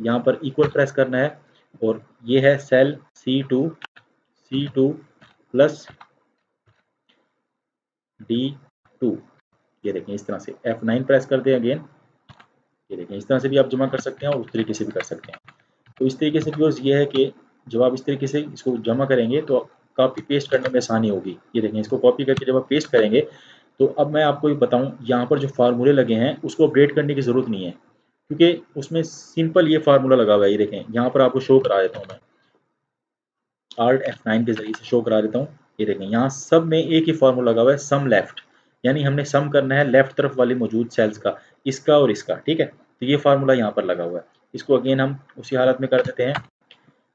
यहाँ पर इक्वल प्रेस करना है और ये है सेल C2 प्लस D2। ये देखें इस तरह से F9 प्रेस कर दें अगेन। ये देखें इस तरह से भी आप जमा कर सकते हैं और उस तरीके से भी कर सकते हैं। तो इस तरीके से व्यूअर्स ये है कि जब आप इस तरीके से इसको जमा करेंगे तो कॉपी पेस्ट करने में आसानी होगी। ये देखें इसको कॉपी करके जब आप पेस्ट करेंगे तो अब मैं आपको ये बताऊं, यहाँ पर जो फार्मूले लगे हैं उसको अपडेट करने की ज़रूरत नहीं है क्योंकि उसमें सिंपल ये फार्मूला लगा हुआ है। ये देखें यहाँ पर आपको शो करा देता हूँ मैं, Alt F9 के जरिए से शो करा देता हूँ। ये देखें यहाँ सब में एक ही फार्मूला लगा हुआ है, सम लेफ्ट, यानी हमने सम करना है लेफ्ट तरफ वाली मौजूद सेल्स का, इसका और इसका। ठीक है, तो ये फार्मूला यहाँ पर लगा हुआ है। इसको अगेन हम उसी हालत में कर देते हैं।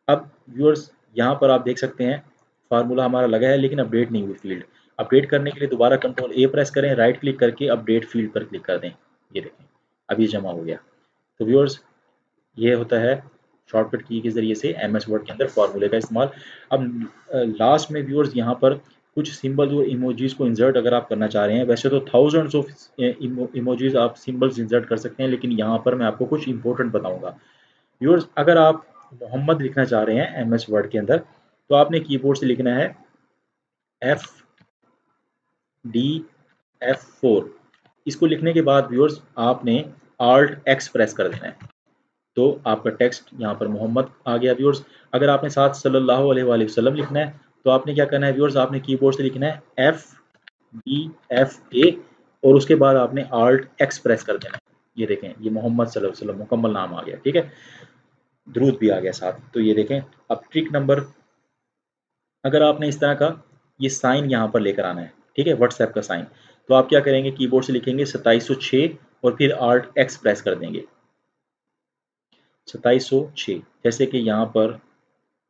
अब व्यूअर्स यहाँ पर आप देख सकते हैं फार्मूला हमारा लगा है लेकिन अपडेट नहीं हुई फील्ड। अपडेट करने के लिए दोबारा कंट्रोल A प्रेस करें, राइट क्लिक करके अपडेट फील्ड पर क्लिक कर दें। ये देखें अब ये जमा हो गया। तो व्यूअर्स ये होता है शॉर्टकट की के ज़रिए से MS वर्ड के अंदर फार्मूले का इस्तेमाल। अब लास्ट में व्यूअर्स यहाँ पर कुछ सिंबल्स और इमोजीज को इंसर्ट अगर आप करना चाह रहे हैं, वैसे तो थाउजेंड्स ऑफ इमोजीज आप सिंबल्स इंसर्ट कर सकते हैं, लेकिन यहाँ पर मैं आपको कुछ इंपॉर्टेंट बताऊंगा। व्यूअर्स अगर आप मोहम्मद लिखना चाह रहे हैं MS वर्ड के अंदर तो आपने कीबोर्ड से लिखना है FD F4। इसको लिखने के बाद व्यूअर्स आपने Alt X प्रेस कर देना है तो आपका टेक्स्ट यहाँ पर मोहम्मद आ गया। व्यूअर्स अगर आपने साथ सल्लल्लाहु अलैहि वसल्लम लिखना है तो आपने क्या करना है व्यूअर्स, आपने कीबोर्ड से लिखना है FBFA और उसके बाद आपने Alt X प्रेस कर देना है। ये देखें ये मोहम्मद सल्लल्लाहु अलैहि वसल्लम मुकम्मल नाम आ गया। ठीक है, द्रूद भी आ गया साथ। तो ये देखें अब ट्रिक नंबर, अगर आपने इस तरह का ये साइन यहाँ पर लेकर आना है, ठीक है, व्हाट्सएप का साइन, तो आप क्या करेंगे कीबोर्ड से लिखेंगे 2706 और फिर Alt X प्रेस कर देंगे 2706, जैसे कि यहाँ पर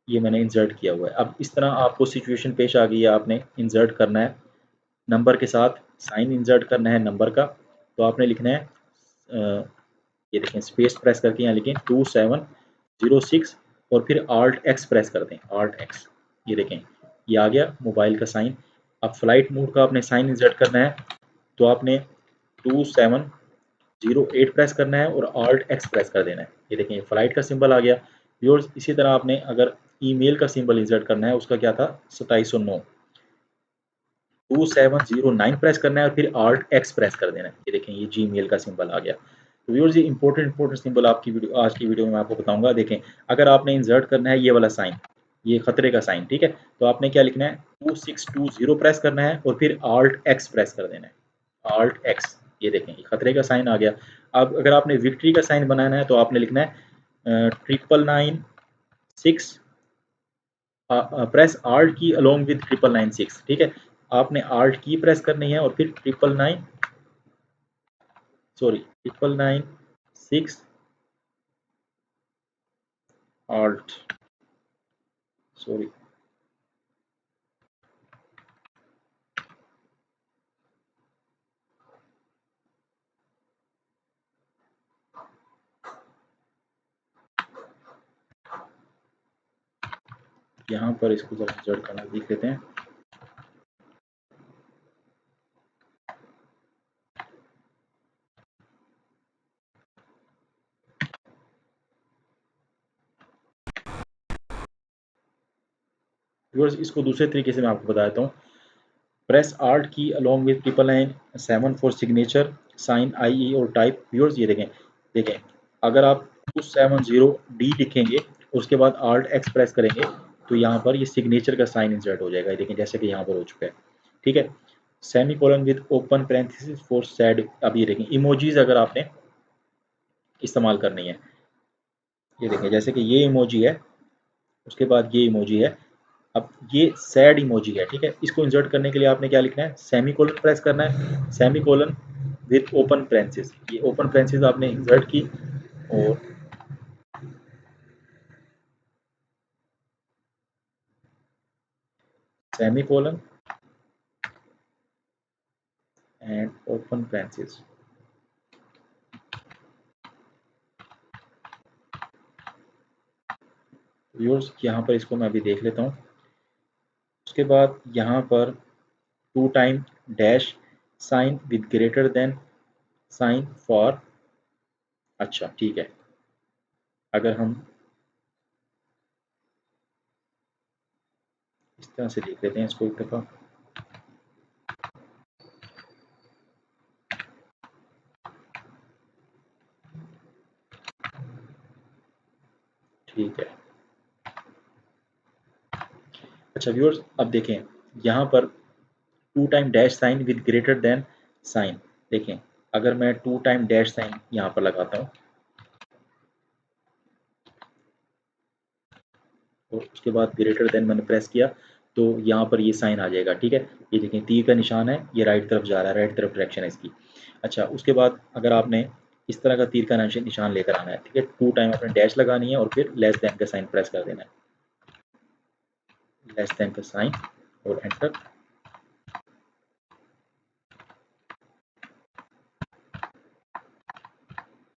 ये मैंने इंसर्ट किया हुआ है। अब इस तरह आपको सिचुएशन पेश आ गई है, आपने इंसर्ट करना है नंबर के साथ, साइन इंसर्ट करना है नंबर का, तो आपने लिखना है ये देखें स्पेस प्रेस करके यहाँ लिखें 2706 और फिर Alt X प्रेस कर दें, Alt X। ये देखें ये आ गया मोबाइल का साइन। अब फ्लाइट मोड का आपने साइन इंसर्ट करना है तो आपने 2708 प्रेस करना है और Alt X प्रेस कर देना है। ये देखें ये फ्लाइट का सिंबल आ गया। व्यूअर्स इसी तरह आपने अगर ईमेल का सिंबल इंसर्ट करना है, उसका क्या था 2709, 2709 प्रेस करना है और फिर Alt X प्रेस कर देना है। ये देखें ये Gmail का सिंबल आ गया। तो व्यूअर्स ये इंपॉर्टेंट सिंबल आपकी वीडियो आज की वीडियो में मैं आपको बताऊंगा। देखें अगर आपने इंसर्ट करना है ये वाला साइन, ये खतरे का साइन, ठीक है, तो आपने क्या लिखना है 2620 प्रेस करना है और फिर Alt X प्रेस कर देना है, Alt X। ये देखें ये खतरे का साइन आ गया। अब अगर आपने विक्ट्री का साइन बनाना है तो आपने लिखना है 9996 प्रेस Alt की अलोंग विद 9996। ठीक है, आपने Alt की प्रेस करनी है और फिर 999 Alt, सॉरी, यहाँ पर इसको जरा इंसर्ट करना देख लेते हैं। व्यूअर्स इसको दूसरे तरीके से मैं आपको बता देता हूँ। प्रेस Alt की along with 999 7 for signature sign IE और टाइप। व्यूअर्स ये देखें, देखें अगर आप 270D लिखेंगे उसके बाद Alt X प्रेस करेंगे तो यहाँ पर ये सिग्नेचर का साइन इंसर्ट हो जाएगा। देखें जैसे कि यहाँ पर हो चुका है। ठीक है, semi colon with open parenthesis for sad. अब ये देखें इमोजीज अगर आपने इस्तेमाल करनी है, ये देखें जैसे कि ये इमोजी है, उसके बाद ये इमोजी है, अब ये सैड इमोजी है। ठीक है, इसको इंसर्ट करने के लिए आपने क्या लिखना है सेमी कोलन प्रेस करना है, semi colon with open parenthesis. ये ओपन पैरेंथेसिस आपने इंसर्ट की और semicolon and open branches. Viewers यहाँ पर इसको मैं अभी देख लेता हूँ। उसके बाद यहाँ पर two time dash sign with greater than sign for. अच्छा ठीक है, अगर हम इस तरह से देख लेते हैं इसको एक दफ़ा। ठीक है। अच्छा व्यूअर्स, अब देखें यहाँ पर two time dash sign with greater than sign. देखें, अगर मैं टू टाइम डैश साइन यहाँ पर लगाता हूँ और उसके बाद ग्रेटर देन मैंने प्रेस किया तो यहाँ पर ये साइन आ जाएगा। ठीक है, ये देखें तीर का निशान है, ये राइट तरफ जा रहा है, राइट तरफ डायरेक्शन है इसकी। अच्छा, उसके बाद अगर आपने इस तरह का तीर का निशान लेकर आना है, ठीक है, टू टाइम आपने डैश लगानी है और फिर लेस देन का साइन प्रेस कर देना है, लेस देन का साइन और एंटर।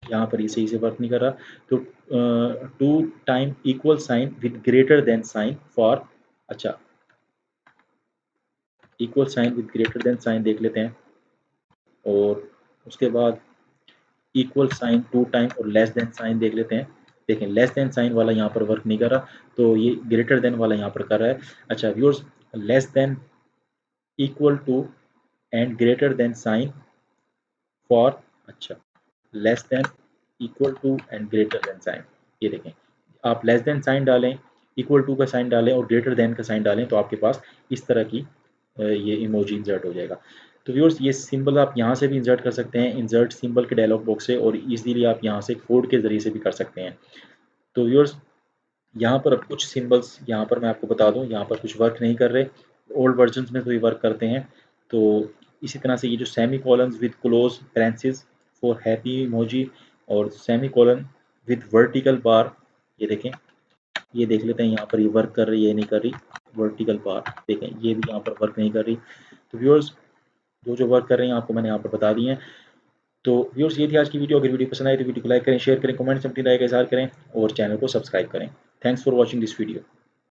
यहाँ पर ये सही से वर्क नहीं कर रहा, तो two time equal sign with greater than sign for. अच्छा, equal sign with greater than sign देख लेते हैं, और उसके बाद इक्वल साइन टू टाइम और लेस देन साइन देख लेते हैं। देखें लेस देन साइन वाला यहाँ पर वर्क नहीं कर रहा, तो ये ग्रेटर देन वाला यहाँ पर कर रहा है। अच्छा viewers, less than, equal to and greater than sign for. अच्छा, less than, equal to and greater than sign. ये देखें, आप लेस देन साइन डालें, इक्वल टू का साइन डालें और ग्रेटर देन का साइन डालें तो आपके पास इस तरह की ये इमोजी इंसर्ट हो जाएगा। तो व्यूअर्स, ये सिंबल आप यहाँ से भी इंसर्ट कर सकते हैं, इंसर्ट सिंबल के डायलॉग बॉक्स से, और इजीली आप यहाँ से कोड के ज़रिए से भी कर सकते हैं। तो व्यूअर्स, यहाँ पर अब कुछ सिंबल्स यहाँ पर मैं आपको बता दूँ, यहाँ पर कुछ वर्क नहीं कर रहे, ओल्ड वर्जन में तो ये वर्क करते हैं। तो इसी तरह से ये जो semicolons with close parenthesis for happy emoji और semicolon with vertical bar, ये देखें, ये देख लेते हैं यहाँ पर ये वर्क कर रही है, ये नहीं कर रही। वर्टिकल बार देखें, ये भी यहाँ पर वर्क नहीं कर रही। तो व्यूअर्स, जो वर्क कर रहे हैं आपको मैंने यहाँ पर बता दिए हैं। तो व्यूअर्स, ये थी आज की वीडियो। अगर वीडियो पसंद आए तो वीडियो को लाइक करें, शेयर करें, कमेंट्स अपनी राय का इज़हार करें और चैनल को सब्सक्राइब करें। Thanks for watching this video.